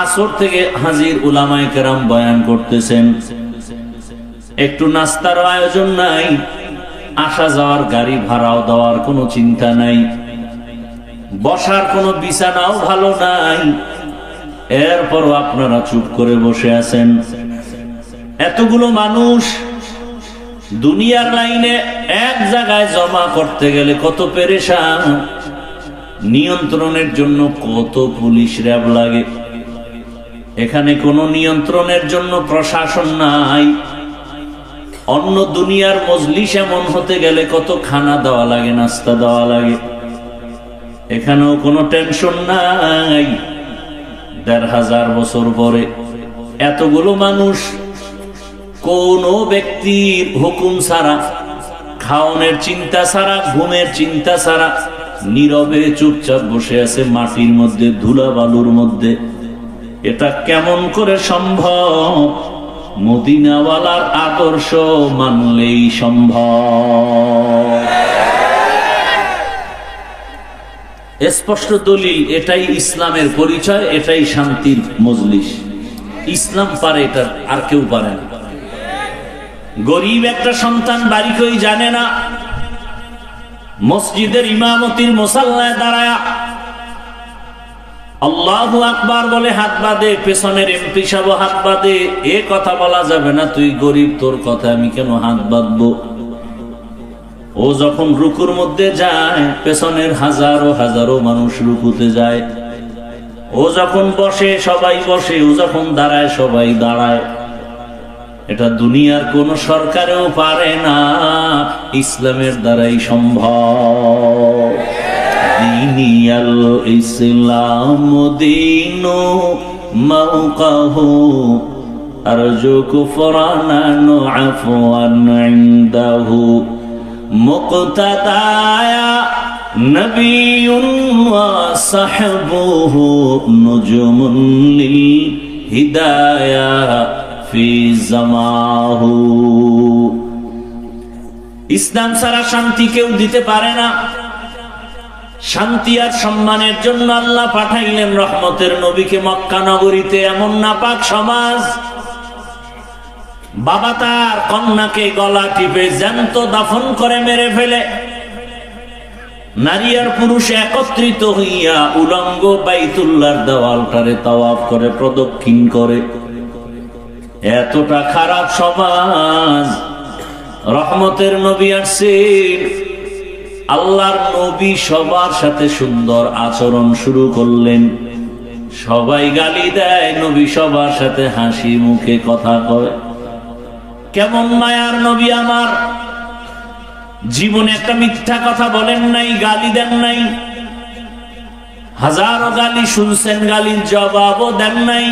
Speaker 1: আসর থেকে হাজির, উলামায়ে কেরাম বয়ান করতেছেন। একটু নাস্তার আয়োজন নাই, আসা যাওয়ার গাড়ি ভাড়াও দেওয়ার কোনো চিন্তা নাই, বসার কোনো বিছানাও ভালো নাই, এরপরও আপনারা চুপ করে বসে আছেন। এতগুলো মানুষ দুনিয়ার লাইনে এক জায়গায় জমা করতে গেলে কত পেরেশান, নিয়ন্ত্রণের জন্য কত পুলিশ র্যাব লাগে। এখানে কোনো নিয়ন্ত্রণের জন্য প্রশাসন নাই। অন্য দুনিয়ার মজলিস এমন হতে গেলে কত খানা দেওয়া লাগে, নাস্তা দেওয়া লাগে। এখানেও কোনো টেনশন নাই। ১,৫০০ বছর পরে এতগুলো মানুষ কোন ব্যক্তির হুকুম ছাড়া, খাওয়ানোর চিন্তা ছাড়া, ঘুমের চিন্তা ছাড়া নীরবে চুপচাপ বসে আছে মাটির মধ্যে, ধুলা বালুর মধ্যে। এটা কেমন করে সম্ভব? মদিনাওয়ালার আদর্শ মানলেই সম্ভব। স্পষ্ট দলিল, এটাই ইসলামের পরিচয়, এটাই শান্তির মজলিস। ইসলাম পারে, এটা আর কেউ পারে না। গরিব একটা সন্তান বাড়ি কই জানে না, মসজিদের ইমামতির মুসাল্লায় দাঁড়ায়া আল্লাহু আকবার বলে হাত বাঁধে, পেছনের এমপি সাহেব হাত বাঁধে। এ কথা বলা যাবে না, তুই গরিব, তোর কথা আমি কেন হাত বাঁধবো? ও যখন রুকুর মধ্যে যায়, পেছনের হাজারো হাজারো মানুষ রুকুতে যায়। ও যখন বসে সবাই বসে, ও যখন দাঁড়ায় সবাই দাঁড়ায়। এটা দুনিয়ার কোন সরকারেও পারে না, ইসলামের দ্বারাই সম্ভব। দিনিয়াল ইসলাম দীনু মাওকাহু আরজু কুফরানান আফওয়ান ইনদাহু মুক্তাদায়া নবিয়ুন ওয়া সাহবুহু নুজুমুন লিল হিদায়া ফি জামাহু। ইসলাম ছাড়া শান্তি কেউ দিতে পারে না। শান্তি আর সম্মানের জন্য আল্লাহ পাঠাইলেন রহমতের নবীকে মক্কা নগরীতে। এমন নাপাক সমাজ, বাবা তার কন্যাকে গলা টিপে জ্যান্ত দাফন করে মেরে ফেলে, নারী আর পুরুষ একত্রিত হইয়া উলঙ্গ বাইতুল্লাহর দেওয়ালটারে তাওয়াফ করে, প্রদক্ষিণ করে। এতটা খারাপ সমাজ। রহমতের নবী আসছেন, আল্লাহর নবী সবার সাথে সুন্দর আচরণ শুরু করলেন। সবাই গালি দেয়, নবী সবার সাথে হাসি মুখে কথা কয়। কেমন মায়ার নবী আমার! জীবনে একটা মিথ্যা কথা বলেন নাই, গালি দেন নাই। হাজারো গালি শুনছেন, গালির জবাবও দেন নাই।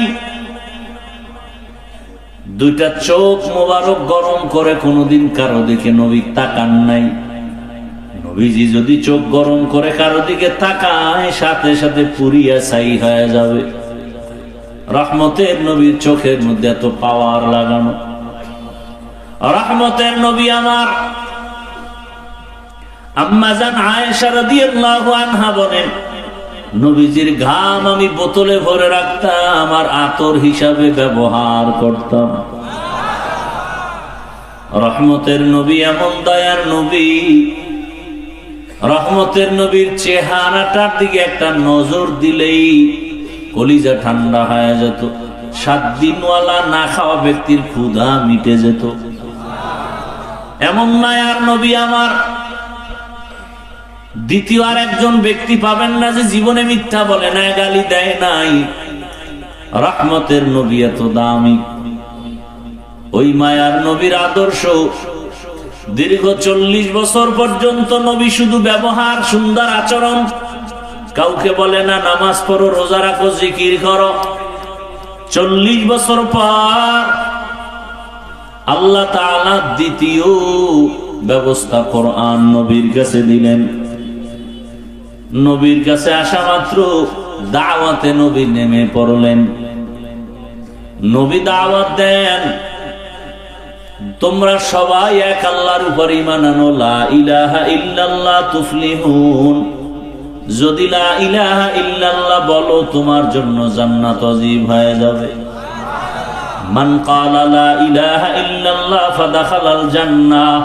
Speaker 1: দুইটা চোখ মোবারক গরম করে কোনোদিন কারো দিকে নবী তাকান নাই। নবীজি যদি চোখ গরম করে কারো দিকে তাকায়, সাথে সাথে পুরিয়া ছাই হয়ে যাবে। রহমতের নবীর চোখের মধ্যে এত পাওয়ার লাগানো। রহমতের নবী আমার আম্মা জান আয়েশা রাদিয়াল্লাহু আনহা বলেন, নবীজির ঘাম আমি বোতলে ভরে রাখতাম আর আতর হিসাবে ব্যবহার করতাম। রহমতের নবী এমন দয়ার নবী, রহমতের নবীর চেহারাটার দিকে একটা নজর দিলেই কলিজা ঠান্ডা হয়ে যেত। 7 দিনওয়ালা না খাওয়া ব্যক্তির ক্ষুধা মিটে যেত। এমন মায়ার নবী আমার। দ্বিতীয় আর একজন ব্যক্তি পাবেন না যে জীবনে মিথ্যা বলে না, গালি দেয় নাই। রহমতের নবী এত দামি। ওই মায়ার নবীর আদর্শ দীর্ঘ 40 বছর পর্যন্ত নবী শুধু ব্যবহার, সুন্দর আচরণ। কাউকে বলে না নামাজ পড়ো, রোজা রাখো, জিকির করো। 40 বছর পর আল্লাহ তাআলা দ্বিতীয় ব্যবস্থা কোরআন নবীর কাছে দিলেন। নবীর কাছে আসা মাত্র দাওয়াতে নবী নেমে পড়লেন। নবী দাওয়াত দেন, তোমরা সবাই এক আল্লাহর উপর ঈমান আনো, লা ইলাহা ইল্লাল্লাহ তুফলিহুন। যদি লা ইলাহা ইল্লাল্লাহ বলো, তোমার জন্য জান্নাত ওয়াজিব হয়ে যাবে। মান ক্বালা লা ইলাহা ইল্লাল্লাহ ফাদাখালাল জান্নাহ।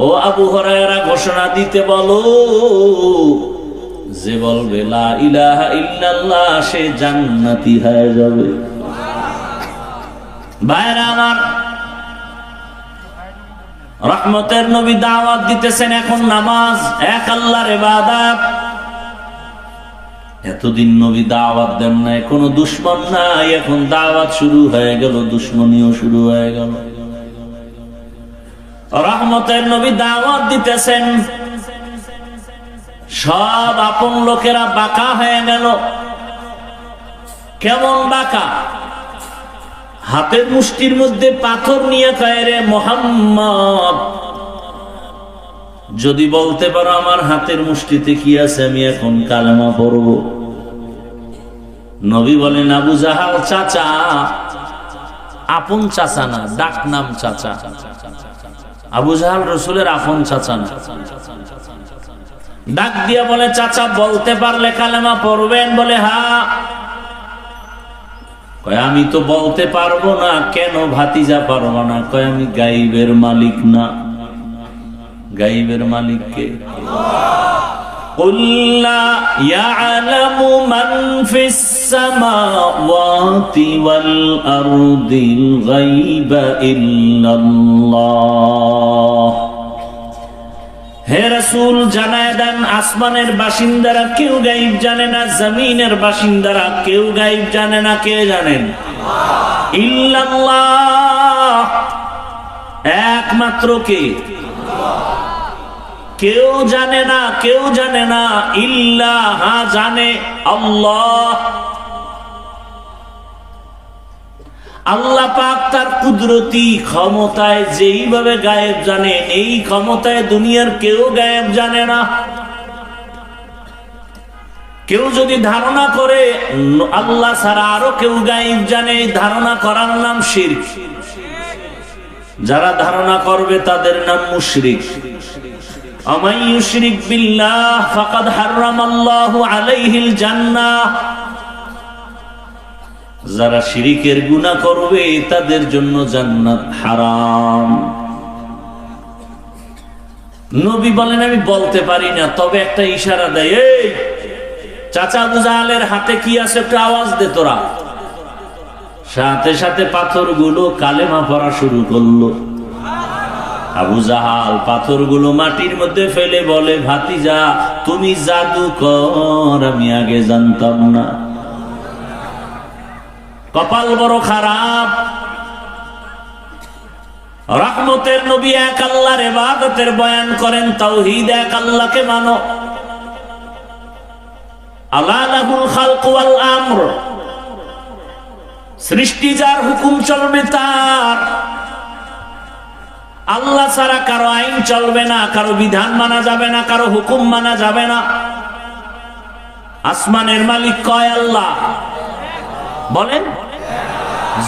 Speaker 1: ও আবু হুরায়রা ঘোষণা দিতে বলো, যে বলবে লা ইলাহা ইল্লাল্লাহ সে জান্নাতি হয়ে যাবে। ভাইরা আমার, রহমতের নবী দাওয়াত দিতেছেন, এখন নামাজ, এক আল্লাহর ইবাদত। এতদিন নবী দাওয়াত দেন নাই, কোনো দুশমন নাই। এখন দাওয়াত শুরু হয়ে গেল, দুশমনিও শুরু হয়ে গেল। রহমতের নবী দাওয়াত দিতেছেন, সব আপন লোকেরা বাঁকা হয়ে গেল। কেমন বাঁকা? হাতের মুষ্টির মধ্যে পাথর নিয়ে কয়, রে মুহাম্মদ, যদি বলতে পারো আমার হাতের মুষ্টিতে কি আছে, আমি এখন কালেমা পড়ব। নবী বলেন, আবু জাহাল চাচা, আপন চাচা না, ডাক নাম চাচা। আবু জাহাল রাসূলের আপন চাচা না। ডাক দিয়া বলে, চাচা বলতে পারলে কালেমা পড়বেন? বলে হ্যাঁ। কয় আমি তো বলতে পারবো না। কেন ভাতিজা পারবো না? কয় আমি গাইবের মালিক না। গাইবের মালিক কে? قُلْ لَا يَعْلَمُ مَنْ فِي السَّمَاوَاتِ وَالْأَرْضِ الْغَيْبَ إِلَّا اللَّهُ। হে রাসূল, জানায় দেন, আসমানের বাসিন্দারা কেউ গায়েব জানে না, জমিনের বাসিন্দারা কেউ গায়েব জানে না। কে জানেন? ইল্লাল্লাহ, একমাত্র কে? কেউ জানে না, কেউ জানে না। ইল্লাহ, হ্যাঁ জানে আল্লাহ। আল্লাহ পাক তার কুদরতি ক্ষমতায় যেইভাবে গায়েব জানে, এই ক্ষমতায় দুনিয়ার কেউ গায়েব জানে না। কেউ যদি ধারণা করে আল্লাহ ছাড়া আরো কেউ গায়েব জানে, ধারণা করার নাম শিরক। যারা ধারণা করবে তাদের নাম মুশরিক। আমান ইউশরিক বিল্লাহ ফাকাদ হারামাল্লাহু আলাইহিল জান্নাহ। যারা শিরিকের গুনাহ করবে তাদের জন্য জান্নাত হারাম। নবী বলেন, আমি বলতে পারি না, তবে একটা ইশারা দেয়, এই চাচা আবু জাহালের হাতে কি আছে একটু আওয়াজ দে তোরা। সাথে সাথে পাথরগুলো কালেমা পড়া শুরু করলো। আবু জাহাল পাথরগুলো মাটির মধ্যে ফেলে বলে, ভাতিজা তুমি জাদুকর, আমি আগে জানতাম না। কপাল বড় খারাপ। রহমতের নবী এক আল্লাহর ইবাদতের বয়ান করেন, তাওহীদ, এক আল্লাহকে মানো। আলা লাহুল খালকু ওয়াল আমর, সৃষ্টি যার, হুকুম চলবে তার। আল্লাহ ছাড়া কারো আইন চলবে না, কারো বিধান মানা যাবে না, কারো হুকুম মানা যাবে না। আসমানের মালিক কয় আল্লাহ, বলেন।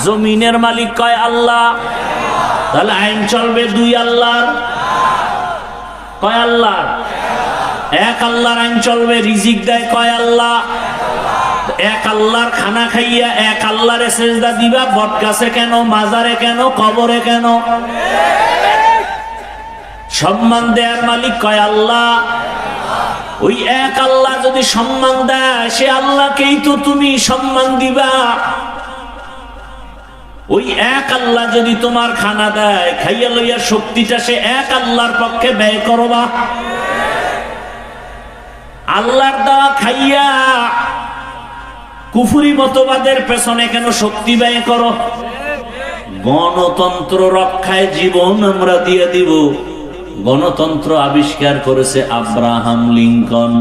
Speaker 1: জমিনের মালিক কয় আল্লাহ, তাহলে আইন চলবে দুই আল্লাহর, কয় আল্লাহর? এক আল্লাহর আইন চলবে। রিজিক দেয় কয় আল্লাহ? এক আল্লাহর খানা খাইয়া এক আল্লাহরে সেজদা দিবা, বটগাছে কেন, মাজারে কেন, কবরে কেন? সম্মান দেয়ার মালিক কয় আল্লাহ। ওই এক আল্লাহ যদি সম্মান দেয়, সে আল্লাহকেই তো তুমি সম্মান দিবা। ওই এক আল্লাহ যদি তোমার খানা দেয়, খাইয়া লইয়া শক্তিটা সে এক আল্লাহর পক্ষে ব্যয় করবা। আল্লাহর দেওয়া খাইয়া কুফরি মতবাদের পেছনে কেন শক্তি ব্যয় করো? গণতন্ত্র রক্ষায় জীবন আমরা দিয়ে দিব। গণতন্ত্র আবিষ্কার করেছে আব্রাহাম লিঙ্কন।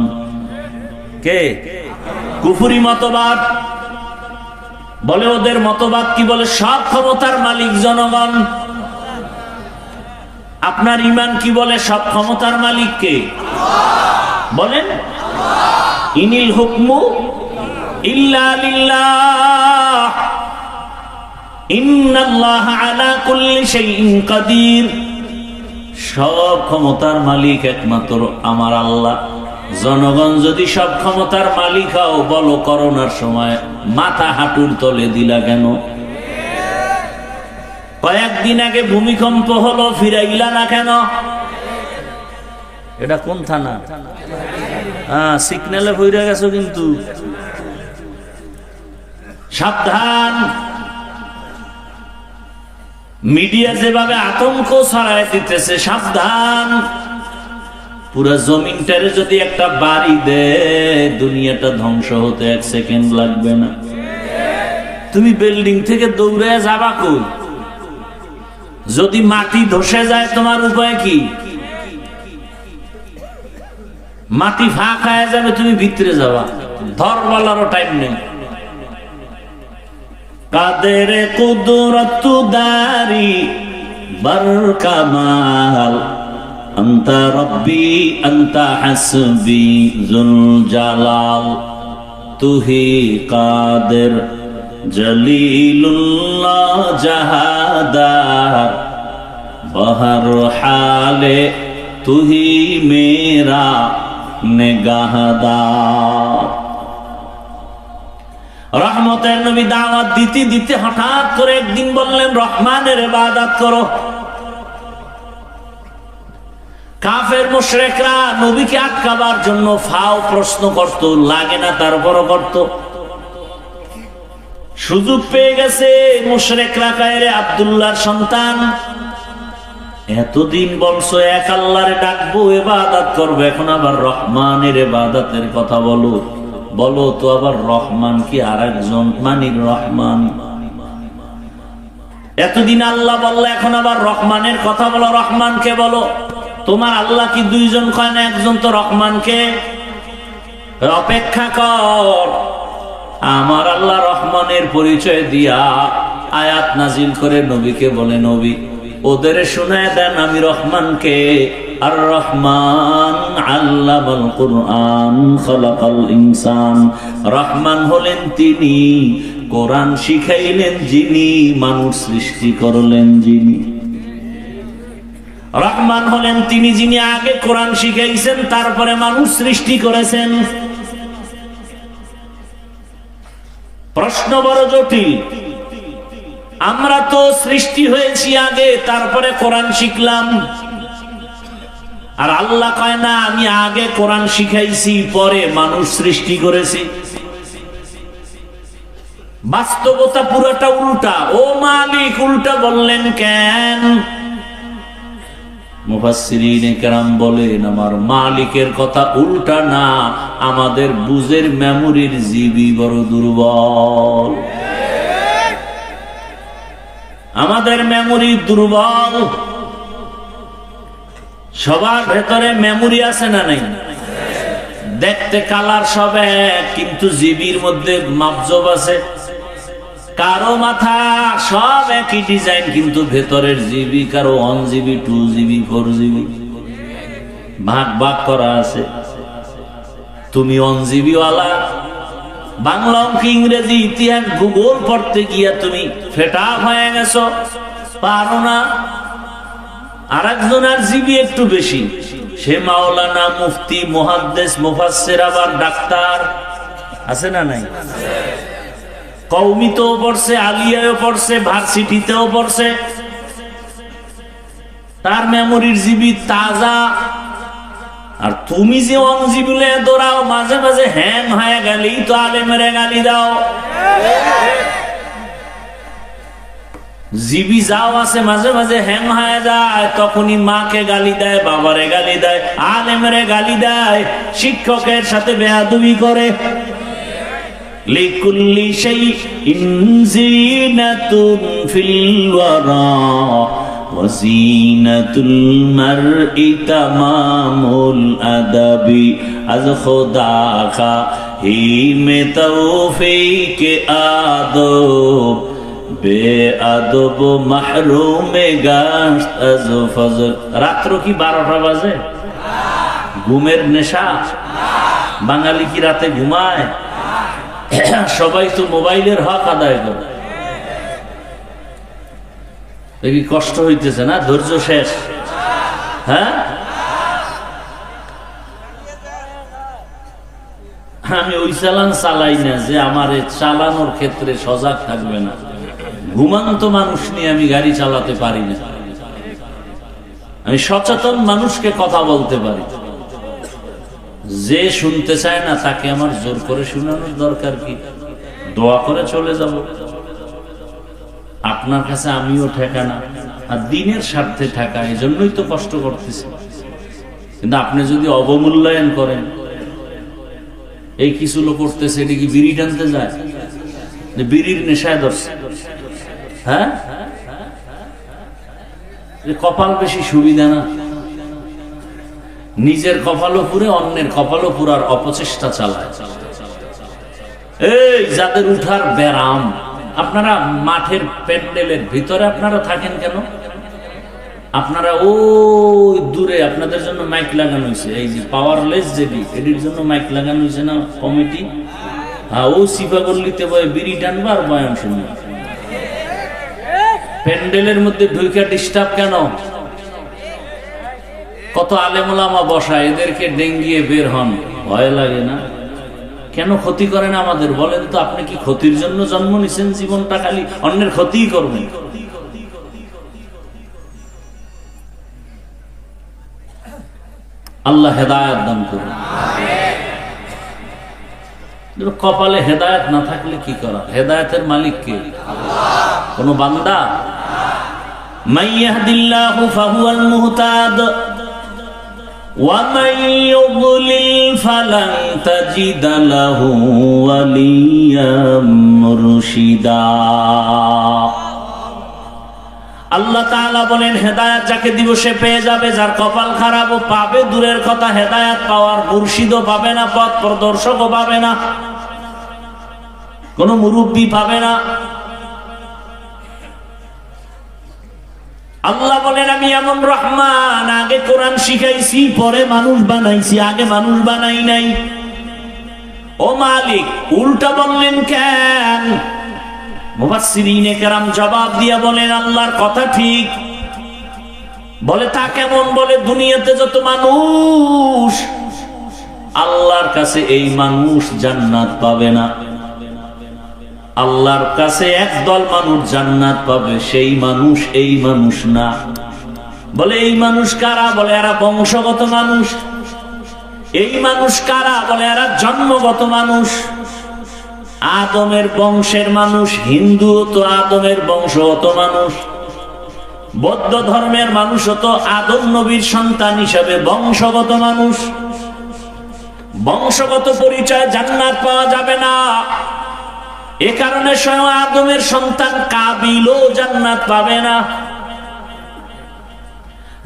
Speaker 1: কে? কুফরি মতবাদ বলে, ওদের মতবাদ কি বলে? সব ক্ষমতার মালিক জনগণ। আপনার ঈমান কি বলে? সব ক্ষমতার মালিক কে বলেন? ইনিল হুকমু ইল্লা লিল্লাহ, ইন্নাল্লাহা আলা কুল্লি শাইইন কাদির। সব ক্ষমতার মালিক একমাত্র আমার আল্লাহ। জনগণ যদি সব ক্ষমতার মালিক হও, বলো করোনার সময় মাথা হাঁটুর তলে দিলা কেন? কয়েকদিন আগে ভূমিকম্প হলো, ফিরাইলা না কেন? এটা কোন থানা? সিগন্যালে হইরা গেছো কিন্তু। সাবধান, মিডিয়া যেভাবে আতঙ্ক ছড়ায় দিতেছে, সাবধান। পুরা জমিনটারে যদি একটা বাড়ি দেয়, দুনিয়াটা ধ্বংস হতে 1 সেকেন্ড লাগবে না। তুমি বিল্ডিং থেকে দৌড়ে যাবা কই? যদি মাটি ধসে যায়, তোমার উপায় কি? মাটি ফাঁক হয়ে যাবে, তুমি ভিতরে যাবা, ধরবালারও টাইম নেই। কাদের কুদরত দারি বরকামাল, আনতা রব্বি আনতা হাসবি যুল জালাল, তুহি কাদের জলিলুল্লাহ জাহাদার, বহর হালে তুহি মেরা নেগাহদার। রহমতের নবী দাওয়াত দিতে দিতে হঠাৎ করে একদিন বললেন, রহমানের ইবাদত করো। কাফের মুশরিকরা নবীকে আটকাবার জন্য ফাও প্রশ্ন করত, লাগে না তারপরও করত। সুযোগ পেয়ে গেছে মুশরিকরা, কায়রে আব্দুল্লাহর সন্তান, এতদিন বলছো এক আল্লাহরে ডাকবো, ইবাদত করবো, এখন আবার রহমানের ইবাদতের কথা বলো। বলো তো আবার রহমান কি আরেকজন? মানির রহমান। এতদিন আল্লাহ বললো, এখন আবার রহমানের কথা বলো। রহমানকে বলো। তোমার আল্লাহ কি দুইজন কয় না? একজন তো রহমানকে। অপেক্ষা কর, আমার আল্লাহ রহমানের পরিচয় দিয়া আয়াত নাজিল করে নবীকে বলে, নবী ওদের শুনায় দেন আমি রহমানকে। আর রহমান আল্লামাল কুরআন খালাকাল ইনসান। রহমান হলেন তিনি, কোরআন শিখাইলেন যিনি, মানুষ সৃষ্টি করলেন যিনি। রহমান হলেন তিনি যিনি আগে কোরআন শিখাইছেন, তারপরে মানুষ সৃষ্টি করেছেন। প্রশ্ন বড় জটিল। আমরা তো সৃষ্টি হয়েছি আগে, তারপরে কোরআন শিখলাম। আর আল্লাহ কয় না, আমি আগে কোরআন শিখাইছি, পরে মানুষ সৃষ্টি করেছি। বাস্তবতা পুরোটা উল্টা। ও মালিক, উল্টা বললেন কেন? মুফাসসিরিনে কেরাম বলেন, আমার মালিকের কথা উল্টা না, আমাদের বুঝের মেমোরির জিবি বড় দুর্বল। আমাদের মেমোরি দুর্বল। সবার ভেতরে মেমোরি আছে না নাই? দেখতে কালার সব এক, কিন্তু জিবির মধ্যে মাপজব আছে। কারো মাথা সব একই ডিজাইন, কিন্তু ভেতরের জিবি কারো 1 GB 2 GB 4 GB ভাগ ভাগ করা আছে। তুমি 1 GB ওয়ালা, বাংলা অঙ্ক ইংরেজি ইতিহাস ভূগোল পড়তে গিয়া তুমি ফেটা হয়ে গেছো, পারো না। আর একজনের জিবি একটু বেশি, সে মাওলানা, মুফতি, মুহাদ্দিস, মুফাসসির, আবার ডাক্তার আছে না নাই? কওমিতেও পড়ছে, আলিয়ায়ও পড়ছে, ভার্সিটিতেও পড়ছে। তার মেমোরির জিবি তাজা। আর তুমি যে 1 GB দৌড়াও, মাঝে মাঝে হ্যাং হয়ে গেলেই তো আলেমের গালি দাও। জিবি যাও আছে মাঝে মাঝে হ্যাং হয়ে যায়, তখনই মাকে গালি দেয়, বাবারে গালি দেয়, আলেমের গালি দেয়, শিক্ষকের সাথে বেয়াদবি করে। লিকুল্লি শাইইন জিনাতুন ফিল ওয়ারা ওয়া জিনাতুল মারই তামামুল আদাবি আজ খোদা কা হি মে তৌফিক আদব বেআদব মাহরুমে গাশত আজ ফজর। রাত্র কি 12টা বাজে? ঘুমের নেশা? বাঙালি কি রাতে ঘুমায়? সবাই তো মোবাইলের হক আদায় করে। দেখি কষ্ট হইতেছে না? ধৈর্য শেষ? হ্যাঁ, আমি ওই চালান চালাই না যে আমার চালানোর ক্ষেত্রে সজাগ থাকবে না। ঘুমান্ত মানুষ নিয়ে আমি গাড়ি চালাতে পারি না। আমি সচেতন মানুষকে কথা বলতে পারি। যে শুনতে চায় না তাকে আমার জোর করে শোনানোর দরকার কি? দোয়া করে চলে যাব। আপনার কাছে আমিও ঠেকানা, আর দিনের স্বার্থে ঠেকা, এই জন্যই তো কষ্ট করতেছি। কিন্তু আপনি যদি অবমূল্যায়ন করেন, এই কিছু লোক করতেছে, এটা কি বিড়ি টানতে যায়? বিড়ির নেশায় ধরছে। হ্যাঁ, কপাল বেশি সুবিধা না? নিজের কপালও পুরে, অন্যের কপালও পুরার অপচেষ্টা চালায়। এই যাদের উঠার ব্যারাম, আপনারা মাঠের প্যান্ডেলের ভিতরে আপনারা থাকেন কেন? আপনারা ওই দূরে আপনাদের জন্য মাইক লাগানো হয়েছে, এই যে পাওয়ারলেস যেটি, এটির জন্য মাইক লাগানো হয়েছে না কমিটি? হ্যাঁ, ও সিফা গল্লিতে বয়ে বিড়ি টানবা আর বয়ান শুনবে। প্যান্ডেলের মধ্যে ঢুকে ডিস্টার্ব কেন? কত আলেম ওলামা বসা, এদেরকে ডেঙ্গিয়ে বের হন, ভয় লাগে না? কেন ক্ষতি করেন আমাদের? বলেন তো, আপনি কি ক্ষতির জন্য জন্ম নিছেন? জীবনটা খালি অন্যের ক্ষতিই করবেন। আল্লাহ হেদায়েত দান করুন। কপালে হেদায়েত না থাকলে কি করা? হেদায়েতের মালিক কে? কোন বান্দা? মান ইয়াহদিল্লাহু ফাহুয়াল মুহতাদ ওয়া মান ইউদ্লিল ফালান তাজিদা লাহু ওয়ালিয়াম মুরশিদা। আল্লাহ তাআলা বলেন, হেদায়েত যাকে দিব সে পেয়ে যাবে, যার কপাল খারাপ ও পাবে দূরের কথা, হেদায়েত পাওয়ার মুর্শিদও পাবে না, পথ প্রদর্শকও পাবে না, কোন মুরব্বী পাবে না। আল্লাহ বলেন, আমি এমন রহমান, আগে কোরআন শিখাইছি, পরে মানুষ বানাইছি, আগে মানুষ বানাই নাই। ও মালিক, উল্টা বললেন কেন? মুফাসসিরিনে কেরাম জবাব দিয়া বলেন, আল্লাহর কথা ঠিক। বলে তা কেমন? বলে দুনিয়াতে যত মানুষ, আল্লাহর কাছে এই মানুষ জান্নাত পাবে না। আল্লাহর কাছে একদল মানুষ জান্নাত পাবে, সেই মানুষ এই মানুষ না। বলে এই মানুষ কারা? বলে এরা বংশগত মানুষ। এই মানুষ কারা? বলে এরা জন্মগত মানুষ, আদমের বংশের মানুষ। হিন্দু তো আদমের বংশগত মানুষ, বৌদ্ধ ধর্মের মানুষও তো আদম নবীর সন্তান হিসাবে বংশগত মানুষ। বংশগত পরিচয় জান্নাত পাওয়া যাবে না। এ কারণে স্বয়ং আদমের সন্তান কাবিলও জান্নাত পাবে না।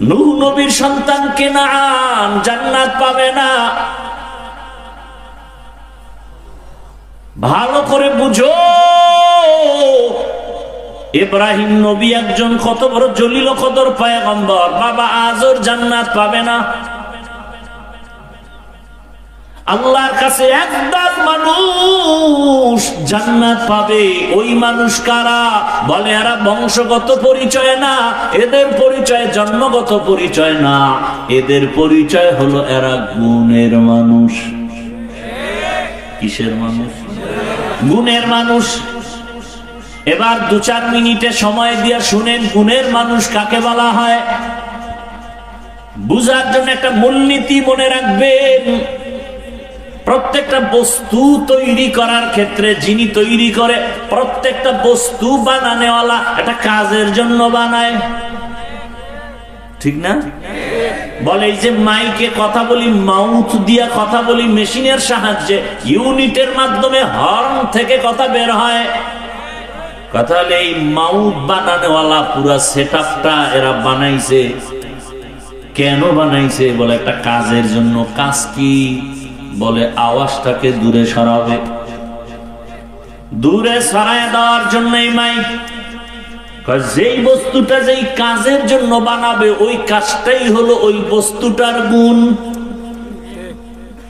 Speaker 1: নূহ নবীর সন্তান কেনান জান্নাত পাবে না। ভালো করে বুঝো, ইব্রাহিম নবী একজন কত বড় জলিল কদর পয়গম্বর, বাবা আজর জান্নাত পাবে না। আল্লাহর কাছে একদল মানুষ জান্নাত পাবে। ওই মানুষ কারা? বলে এরা বংশগত পরিচয় না, এদের পরিচয় জন্মগত পরিচয় না, এদের পরিচয় হলো এরা গুণের মানুষ। কিসের মানুষ? গুণের মানুষ। এবার 2-4 মিনিটে সময় দিয়ে শুনেন গুণের মানুষ কাকে বলা হয়। বুঝার জন্য একটা মূলনীতি মনে রাখবেন। প্রত্যেকটা বস্তু তৈরি করার ক্ষেত্রে যিনি তৈরি করে, প্রত্যেকটা বস্তু বানানেওয়ালা একটা কাজের জন্য বানায়, ঠিক না? বলে এই যে মাইকে কথা বলি, মাউথ দিয়া কথা বলি মেশিনের সাহায্যে, ইউনিটের মাধ্যমে হর্ন থেকে কথা বের হয়। কথা হলে এই মাউথ বানানেওয়ালা পুরা সেটআপটা এরা বানাইছে। কেন বানাইছে? বলে একটা কাজের জন্য। কাজ কি? বলে আওয়াজটাকে দূরে সরাবে, দূরে সরায় দেওয়ার জন্য এই মাইক। যেই বস্তুটা যেই কাজের জন্য বানাবে ওই কাজটাই হলো ওই বস্তুটার গুণ।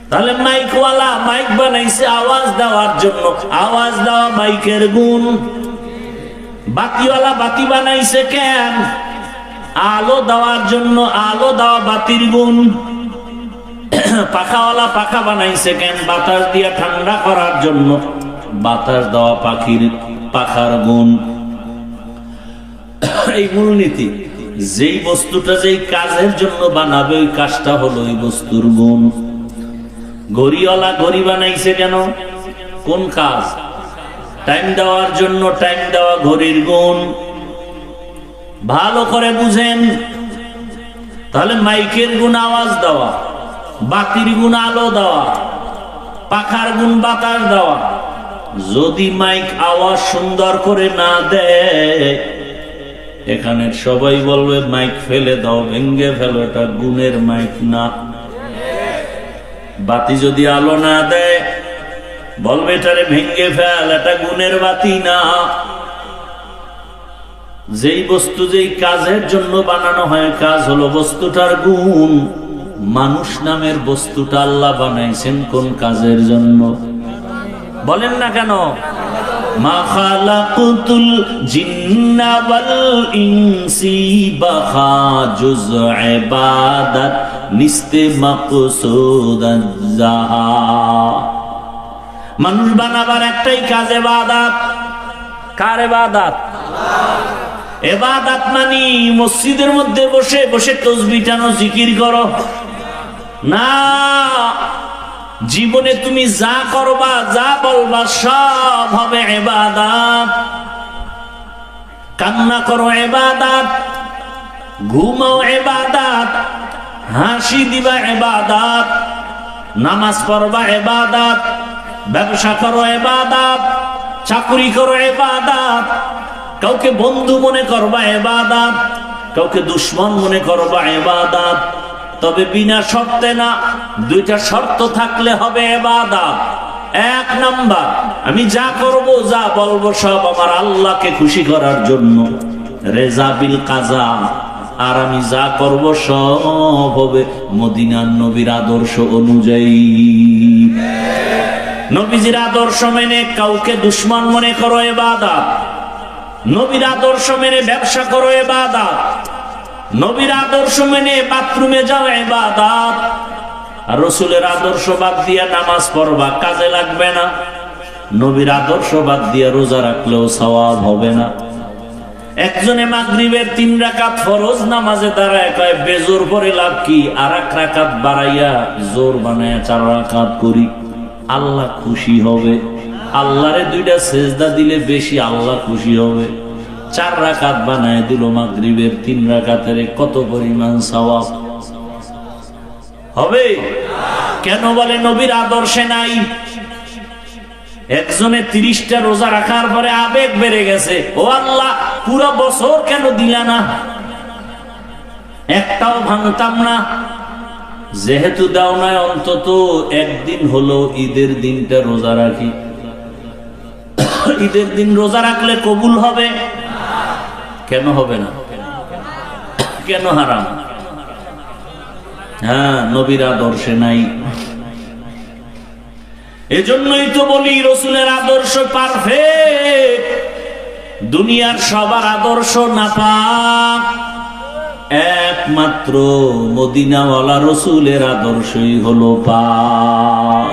Speaker 1: তাহলে মাইকওয়ালা মাইক বানাইছে আওয়াজ দেওয়ার জন্য, আওয়াজ দেওয়া মাইকের গুণ। বাতিওয়ালা বাতি বানাইছে কেন? আলো দেওয়ার জন্য, আলো দেওয়া বাতির গুণ। পাখাওয়ালা পাখা বানাইছে কেন? বাতাস দিয়ে ঠান্ডা করার জন্য, বাতাস দেওয়া পাখির পাখার গুণ। এই মূলনীতি। যেই বস্তুটা যেই কাজের জন্য বানাবে ওই কাজটা হলো ওই বস্তুর গুণ। ঘড়িওয়ালা ঘড়ি বানাইছে কেন? কোন কাজ? টাইম দেওয়ার জন্য, টাইম দেওয়া ঘড়ির গুণ। ভালো করে বুঝেন। তাহলে মাইকের গুণ আওয়াজ দেওয়া, বাতির গুণ আলো দেওয়া, পাখার গুণ বাতাস দেওয়া। যদি মাইক আওয়াজ সুন্দর করে না দেয়, এখানে সবাই বলবে মাইক ফেলে দাও, ভেঙ্গে ফেলো, এটা গুণের মাইক না। বাতি যদি আলো না দেয়, বলবে এটারে ভেঙ্গে ফেল, এটা গুণের বাতি না। যেই বস্তু যেই কাজের জন্য বানানো হয়, কাজ হলো বস্তুটার গুণ। মানুষ নামের বস্তুটা আল্লাহ বানাইছেন কোন কাজের জন্য? বলেন না কেন? মা খালাকুতুল জিন্না ওয়াল ইনসি বাখা জুজ ইবাদাত নিস্তে মাকসুদ আয-যাহা। মানুষ বানাবার একটাই কাজ, ইবাদত। কার ইবাদত? ইবাদত মানে মসজিদের মধ্যে বসে বসে তাসবিহ টানো, জিকির করো না। জীবনে তুমি যা করবা, যা বলবা, সব হবে ইবাদত। কান্না করো ইবাদত, ঘুমাও ইবাদত, হাসি দিবা ইবাদত, নামাজ পড়বা ইবাদত, ব্যবসা করো ইবাদত, চাকরি করো ইবাদত, কাউকে বন্ধু মনে করবা ইবাদত, কাউকে দুশ্মন মনে করবা ইবাদত। তবে বিনা শর্তে না, দুইটা শর্ত থাকলে হবে ইবাদত। 1 নাম্বার, আমি যা করব, যা বলবো সব আমার আল্লাহকে খুশি করার জন্য, রেজা বিল কাজা। আর আমি যা করব সব হবে মদিনার নবীর আদর্শ অনুযায়ী। নবীজির আদর্শ মেনে কাউকে দুশ্মন মনে করো ইবাদত, নবীর আদর্শ মেনে ব্যবসা করো ইবাদত, নবীর আদর্শ মেনে বাথরুমে যাও ইবাদত। আর রাসূলের আদর্শ বাদ দিয়া নামাজ পড়বা, কাজে লাগবে না। নবীর আদর্শ বাদ দিয়া রোজা রাখলেও সওয়াব হবে না। একজনে মাগরিবের 3 রাকাত ফরজ নামাজে দাঁড়ায় কয় বেজোর পরে লাভ কি? আর 1 রাকাত বাড়াইয়া জোর বানায়া 4 রাকাত করি, আল্লাহ খুশি হবে। আল্লাহরে 2টা সেজদা দিলে বেশি আল্লাহ খুশি হবে। 4 রাকাত বানায় দিল মাগরিবের, 3 রাকাতের কত পরিমাণ সওয়াব হবে? কেন? বলে নবীর আদর্শে নাই। একজনে 30টা রোজা রাখার পরে আবেগ বেড়ে গেছে, ও আল্লাহ পুরো বছর কেন দিলা না, একটাও ভাঙতাম না। যেহেতু দাও নাই, অন্তত একদিন হলো ঈদের দিনটা রোজা রাখি। ঈদের দিন রোজা রাখলে কবুল হবে? কেন হবে না? কেন হারাম? হ্যাঁ, নবীর আদর্শে নাই। এজন্যই তো বলি রসুলের আদর্শ পারফেক্ট, দুনিয়ার সবার আদর্শ নাপাক, একমাত্র মদিনাওয়ালা রসুলের আদর্শই হলো পাক।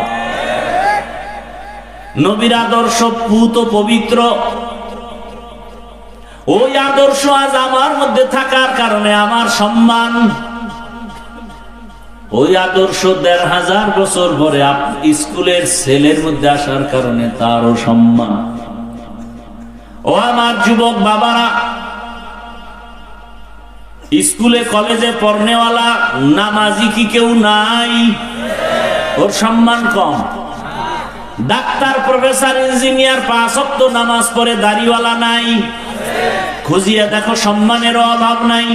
Speaker 1: নবীর আদর্শ পুত পবিত্র। ওই আদর্শ আজ আমার মধ্যে থাকার কারণে আমার সম্মান। ওই আদর্শ ১৫০০ বছর পরে স্কুলের ছেলের মধ্যে আসার কারণে তারও সম্মান। ও আমার যুবক বাবারা, স্কুলে কলেজে পড়নেওয়ালা নামাজি কি কেউ নাই? ওর সম্মান কম। ডাক্তার, প্রফেসর, ইঞ্জিনিয়ার ৫ ওয়াক্ত নামাজ পড়ে দাড়িওয়ালা নাই? খুঁজিয়া দেখো, সম্মানের অভাব নাই।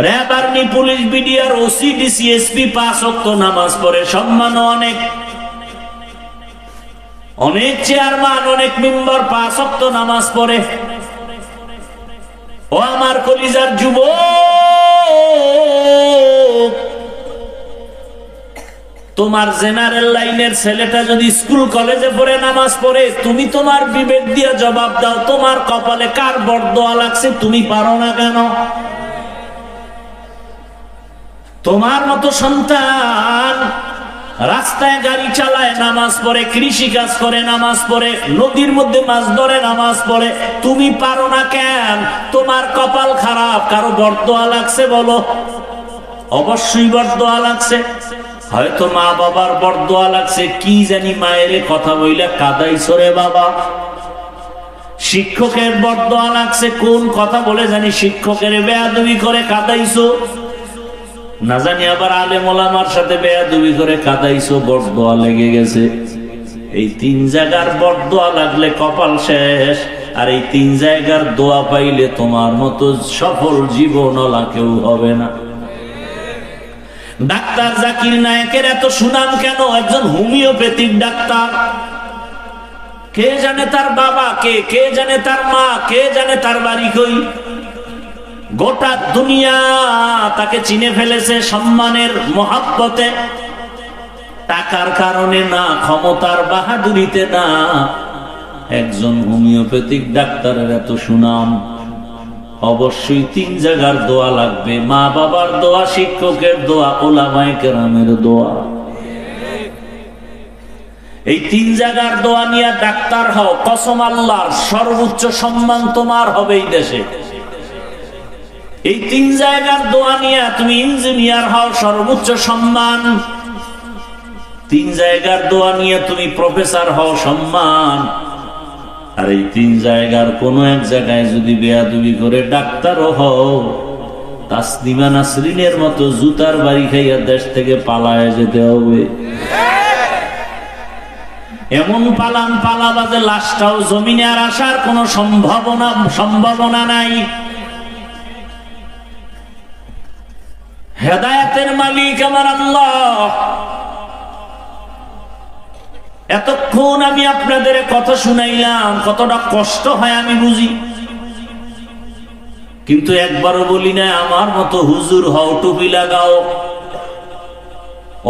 Speaker 1: RAB, army, police, BDR, OC, DC, SP ৫ ওয়াক্ত নামাজ পড়ে, সম্মানও অনেক। অনেক চেয়ারম্যান, অনেক মেম্বার ৫ ওয়াক্ত নামাজ পড়ে। ও আমার কলিজার যুবক, তোমার জেনারেল লাইনের ছেলেটা যদি স্কুল কলেজে পড়ে নামাজ পড়ে, তুমি তোমার বিবেক দিয়ে জবাব দাও, তোমার কপালে কার বরদোয়া লাগছে? তুমি পারো না কেন? তোমার মতো সন্তান রাস্তায় গাড়ি চালায় নামাজ পড়ে, কৃষি কাজ করে নামাজ পড়ে, নদীর মধ্যে মাছ ধরে নামাজ পড়ে, তুমি পারো না কেন? তোমার কপাল খারাপ। কারো বরদোয়া লাগছে বলো? অবশ্যই বরদোয়া লাগছে। হয়তো মা বাবার বরদোয়া লাগছে, কি জানি মায়ের কথা বইলা কাদাইছো রে বাবা। শিক্ষকের বরদোয়া লাগছে, কোন কথা বলে জানি শিক্ষকের বেয়াদবি করে কাদাইছো, না জানি আবার আলেম ওলামার সাথে বেয়াদবি করে কাদাইছো, বরদোয়া লেগে গেছে। এই ৩ জায়গার বরদোয়া লাগলে কপাল শেষ। আর এই ৩ জায়গার দোয়া পাইলে তোমার মতো সফল জীবনওয়ালা কেউ হবে না। ডাক্তার জাকির নায়েকের এত সুনাম কেন? একজন হোমিওপ্যাথিক ডাক্তার। কে জানে তার বাবা কে, কে জানে তার মা, কে জানে তার বাড়ি কই। গোটা দুনিয়া তাকে চিনে ফেলেছে সম্মানের মহাব্বতে, টাকার কারণে না, ক্ষমতার বাহাদুরিতে না। একজন হোমিওপ্যাথিক ডাক্তারের এত সুনাম, অবশ্যই ৩ জায়গার দোয়া লাগবে। মা বাবার দোয়া, শিক্ষকের দোয়া, ওলামায়ে কেরামের দোয়া। এই ৩ জায়গার দোয়া নিয়ে ডাক্তার হও, কসম আল্লাহর, সর্বোচ্চ সম্মান তোমার হবে এই দেশে। এই ৩ জায়গার দোয়া নিয়ে তুমি ইঞ্জিনিয়ার হও, সর্বোচ্চ সম্মান। ৩ জায়গার দোয়া নিয়ে তুমি প্রফেসর হও, সম্মান। আর এই ৩ জায়গার কোন এক জায়গায় যদি বেয়াদবি করে ডাক্তারও হও, তাসলিমা নাসরিনের মতো জুতার বাড়ি খাইয়া দেশ থেকে পালায় যেতে হবে। এমন পালান পালাবা যে লাশটাও জমিনে আর আসার কোন সম্ভাবনা নাই। হেদায়েতের মালিক আমার আল্লাহ। এতক্ষণ আমি আপনাদের কথা শুনাইলাম, কতটা কষ্ট হয় আমি বুঝি, কিন্তু একবারও বলি না আমার মতো হুজুর হও, টুপি লাগাও।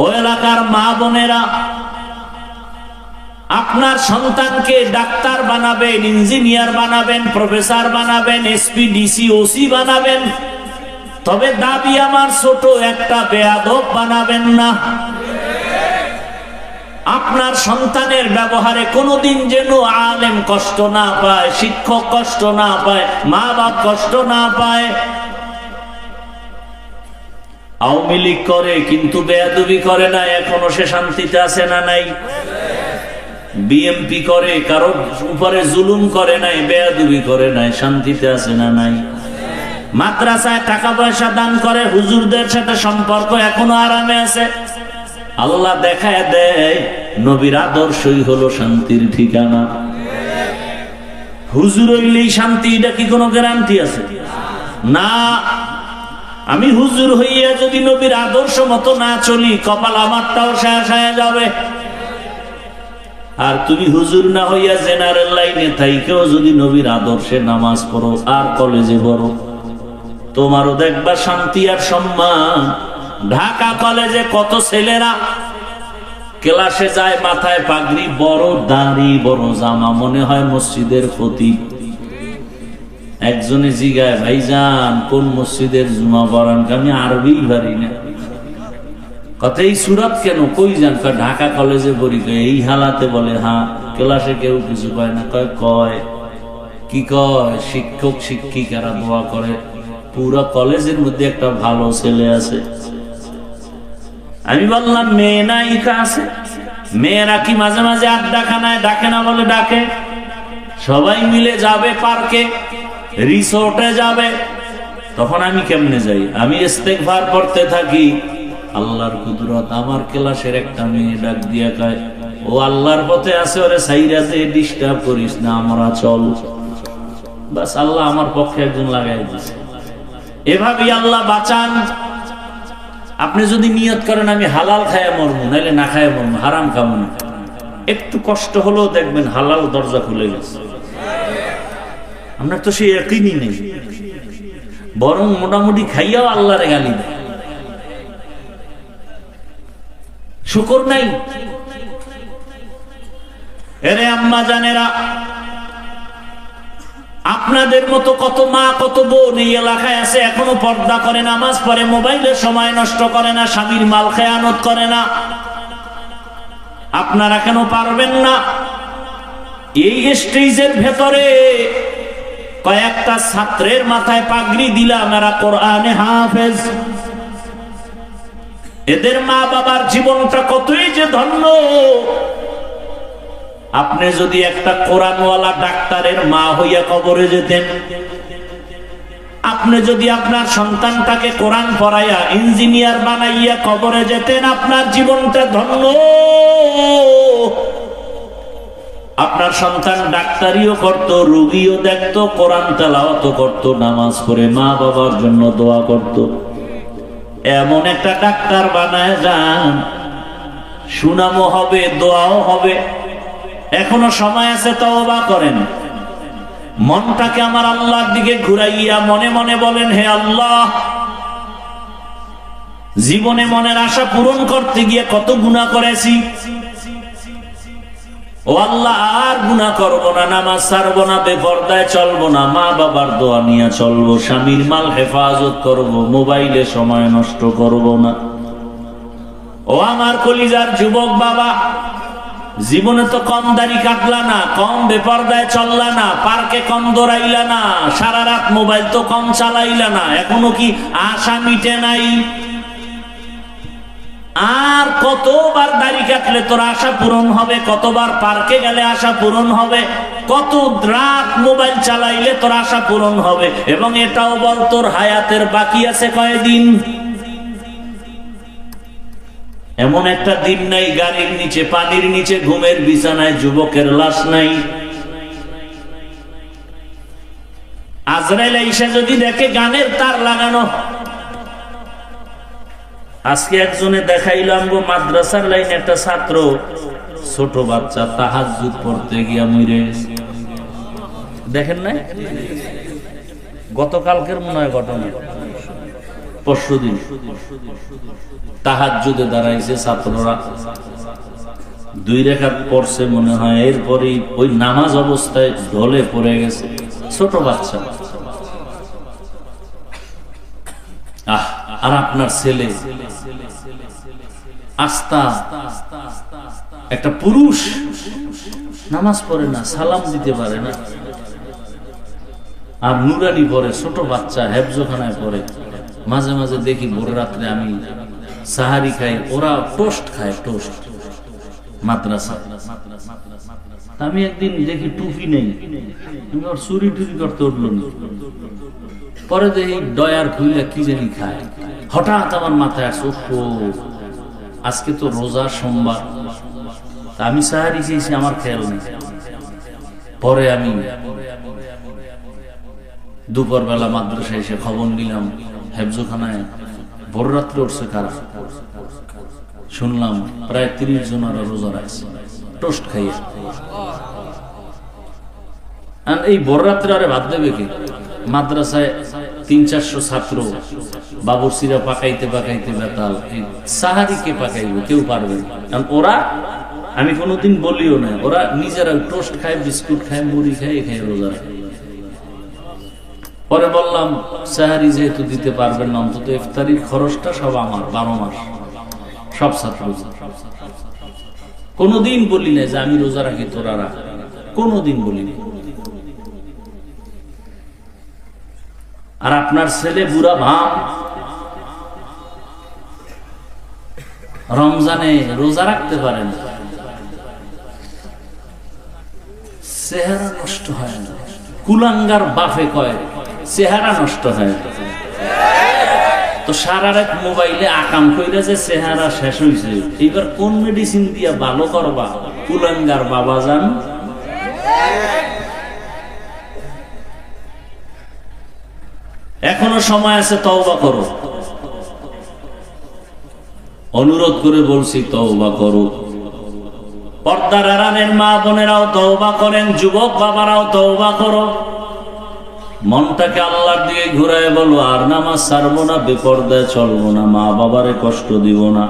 Speaker 1: ও এলাকার মা বোনেরা, আপনার সন্তানকে ডাক্তার বানাবেন, ইঞ্জিনিয়ার বানাবেন, প্রফেসর বানাবেন, এসপি, ডিসি, ওসি বানাবেন, তবে দাবি আমার ছোট, একটা বেয়াদব বানাবেন না। আপনার সন্তানের ব্যবহারে কোনোদিন যেন আলেম কষ্ট না পায়, শিক্ষক কষ্ট না পায়, মা বাপ কষ্ট না পায়। আওয়ামী লীগ করে কিন্তু বেয়াদবি করে না, এখনো সে শান্তিতে আছে না নাই? বিএমপি করে, কারো উপরে জুলুম করে নাই, বেয়াদবি করে নাই, শান্তিতে আছে না নাই? মাদ্রাসায় টাকা পয়সা দান করে, হুজুরদের সাথে সম্পর্ক এখনো আরামে আছে। আল্লাহ দেখায় দেয় নবীর আদর্শই হলো শান্তির ঠিকানা। হুজুর হইলেই শান্তি, এটা কি কোনো গ্যারান্টি আছে? না। আমি হুজুর হইয়া যদি নবীর আদর্শ মতো না চলি, কপাল আমারটাও শেষ হয়ে যাবে। আর তুমি হুজুর না হইয়া জেনারেল লাইনে থাইকেও যদি নবীর আদর্শে নামাজ পড়ো আর কলেজে পড়ো, তোমারও দেখবা শান্তি আর সম্মান। ঢাকা কলেজে কত ছেলেরা ক্লাসে যায়, মাথায় পাগড়ি, বড় দাড়ি, বড় জামা, মনে হয় মসজিদের খতিব। একজনে জিগায়, ভাইজান কোন মসজিদের জুমা পড়ান? আমি আরবি পারি না। কথা এই সুরাত কেন? কই যান? ঢাকা কলেজে পড়ি। এই হালাতে বলে হ্যাঁ। ক্লাসে কেউ কিছু কয় না। কয় কি কয়? শিক্ষক শিক্ষিকারা দোয়া করে, পুরো কলেজের মধ্যে একটা ভালো ছেলে আছে। আমি বললাম মেয়ে নায়িকা আছে। মেয়েরা কি মাঝে মাঝে আড্ডা খানায় ডাকে না? বলে ডাকে। সবাই মিলে যাবে পার্কে, রিসোর্টে যাবে। তখন আমি কেমনে যাই? আমি ইস্তেগফার করতে থাকি, আল্লাহর কুদরত। আমার ক্লাসের একটা মেয়ে ডাক দিয়া কয়, ও আল্লাহর পথে আছে, ওরে সাইরাতে ডিস্টার্ব করিস না, আমরা চল। বাস আল্লাহ আমার পক্ষে একজন লাগাই দিয়েছে। এভাবেই আল্লাহ বাঁচান। আপনি যদি নিয়ত করেন আমি হালাল খায়া মরবো, নাইলে না খায়া মরবো, হারাম খাবো না, একটু কষ্ট হলেও দেখবেন হালাল দরজা খুলে গেছে। আপনার তো সেই একই নেই, বরং মোটামুটি খাইয়াও আল্লাহরে গালি দেয়। শুকর নাই। এরে আম্মা জানেরা, আপনাদের মতো কত মা কত বোন এই এলাকায় আছে, এখনো পর্দা করে, নামাজ পড়ে, মোবাইলে সময় নষ্ট করে না, স্বামীর মাল খেয়ানত করে না। আপনারা কেন পারবেন না? এই স্টেজের ভেতরে কয়েকটা ছাত্রের মাথায় পাগড়ি দিলাম, এরা কোরআনে হাফেজ। এদের মা বাবার জীবনটা কতই যে ধন্য। আপনি যদি একটা কোরআনওয়ালা ডাক্তারের মা হইয়া কবরে যেতেন, আপনি যদি আপনার সন্তানটাকে কোরআন পড়াইয়া ইঞ্জিনিয়ার বানাইয়া কবরে যেতেন, আপনার জীবনটা ধন্য। আপনার সন্তান ডাক্তারিও করত, রোগীও দেখত, কোরআন তেলাওয়াত করত, নামাজ পড়ে মা বাবার জন্য দোয়া করত। এমন একটা ডাক্তার বানায় যান, সুনামও হবে, দোয়াও হবে। এখনো সময় আছে, তওবা করেন। মনটাকে আমার আল্লাহর দিকে ঘুরাইয়া মনে মনে বলেন, হে আল্লাহ, জীবনে মনের আশা পূরণ করতে গিয়ে কত গুনাহ করেছি। ও আল্লাহ, আর গুনাহ করব না, নামাজ ছাড়বো না, বেপরদায় চলবো না, মা বাবার দোয়া নিয়ে চলবো, স্বামীর মাল হেফাজত করব, মোবাইলে সময় নষ্ট করব না। ও আমার কলিজার যুবক বাবা, জীবনে তো কম দাড়ি কাটলা না, কম বেপরদায় চললা না, পার্কে কম দৌড়াইলা না, সারা রাত মোবাইল তো কম চালাইলা না, এখনো কি আশা মিটে নাই? আর কতবার দাড়ি কাটলে তোর আশা পূরণ হবে? কতবার পার্কে গেলে আশা পূরণ হবে? কত রাত মোবাইল চালাইলে তোর আশা পূরণ হবে? এবং এটাও বল, তোর হায়াতের বাকি আছে কয়দিন? এমন একটা দিন নাই গাড়ির নিচে, পানির নিচে, ঘুমের বিছানায় যুবকের লাশ নাই। আজরাইল আইসা যদি দেখে গানের তার লাগানো। আজকে একজনে দেখাইলাম গো, মাদ্রাসার লাইনে একটা ছাত্র, ছোট বাচ্চা, তাহাজ্জুদ পড়তে গিয়া মরে গেছে। দেখেন না? গতকালকের মনে হয় ঘটনা, পরশুদিন তাহাজ্জুদে দাঁড়াইছে ছাত্ররা, 2 রাকাত পড়ছে মনে হয়, এরপরে ওই নামাজ অবস্থায় ঢলে পড়ে গেছে, ছোট বাচ্চা। আর আপনার ছেলে আস্তা একটা পুরুষ, নামাজ পড়ে না, সালাম দিতে পারে না, আর নুরানি পড়ে, ছোট বাচ্চা, হেফজখানায় পড়ে। মাঝে মাঝে দেখি ভোর রাত্রে আমি সাহারি খাই, ওরা টোস্ট খায়, টোস্ট মাদ্রাসা। আমি একদিন দেখি টুপি নেই, ওর চুরি টুরি করতে উঠলো না। পরে দেখি ডয়ার খুইলা কি জানি খায়। হঠাৎ আমার মাথায় আসে, আজকে তো রোজা, সোমবার, আমি সাহারি খেয়েছি, আমার খেয়াল নেই। পরে আমি দুপুরবেলা মাদ্রাসায় এসে খবর নিলাম হেফজখানায় ভোর রাত্রে উঠছে কারা। শুনলাম প্রায় 30 জন রোজা রাখছে টোস্ট খাইয়ে। এই ভোর রাত্রে আরে ভাত দেবে কে? মাদ্রাসায় 300-400 ছাত্র, বাবুর্চিরা পাকাইতে পাকাইতে বেতাল, সাহারি কে পাকাইবে? কেউ পারবে না। কারণ ওরা, আমি কোনোদিন বলিও না, ওরা নিজেরা টোস্ট খায়, বিস্কুট খায়, মুড়ি খায়, খায় রোজা রাখে। পরে বললাম সাহারি যেহেতু দিতে পারবেন না, অন্তত ইফতারির খরচটা সব আমার, 12 মাস সব ছাত্র। কোনোদিন বলি না যে আমি রোজা রাখি তোরা রাখ, কোনোদিন বলি না। আর আপনার ছেলে বুড়া ভাম রমজানে রোজা রাখতে পারেন, চেহারা নষ্ট হয় না। কুলাঙ্গার বাফে কয় চেহারা নষ্ট হয় না। তো সারা রাত মোবাইলে আকাম কইরা যে চেহারা শেষ হইছে, এবার কোন মেডিসিন দিয়া ভালো করবা? কুলাঙ্গার বাবা জান। এখনো সময় আছে, তওবা করো। অনুরোধ করে বলছি তওবা করো। পর্দার আড়ালের মা বোনেরাও তওবা করেন, যুবক বাবারাও তওবা করো। মনটাকে আল্লাহর দিকে ঘুরায় বলো, আর নামাজ ছাড়বো না, বেপরদায় চলবো না, মা বাবারে কষ্ট দিব না।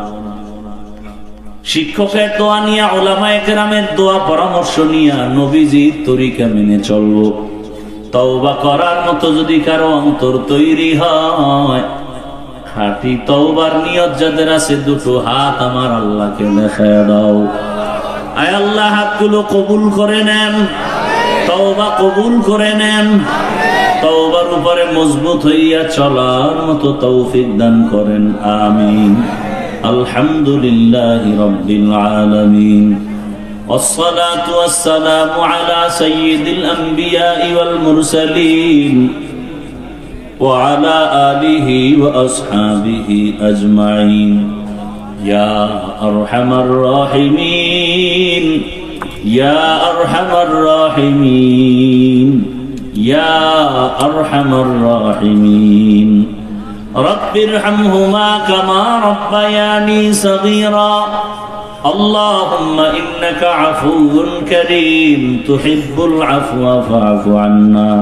Speaker 1: শিক্ষকের দোয়া নিয়ে, উলামায়ে কেরামের দোয়া পরামর্শ নিয়ে নবীজির তরিকা মেনে চলবো। তওবা করার মতো যদি কারো অন্তর তৈরি হয়, খাঁটি তওবার নিয়ত যাদের আছে, দুটো হাত আমার আল্লাহকে দেখায় দাও। আয় আল্লাহ, হাতগুলো কবুল করে নেন, তওবা কবুল করে নেন। তওবার উপরে মজবুত হইয়া চলার মতো তৌফিক দান করেন, আমিন। আলহামদুলিল্লাহি রাব্বিল আলামিন। والصلاة والسلام على سيد الأنبياء والمرسلين وعلى آله وأصحابه أجمعين يا أرحم الراحمين يا أرحم الراحمين يا أرحم الراحمين رب ارحمهما كما ربياني صغيرا اللهم إنك عفو كريم تحب العفو فاعف عنا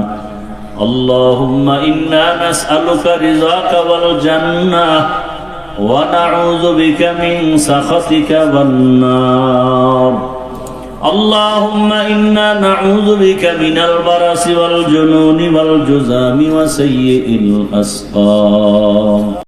Speaker 1: اللهم إنا نسألك رضاك والجنة ونعوذ بك من سخطك والنار اللهم إنا نعوذ بك من البرص والجنون والجذام وسيء الأسقام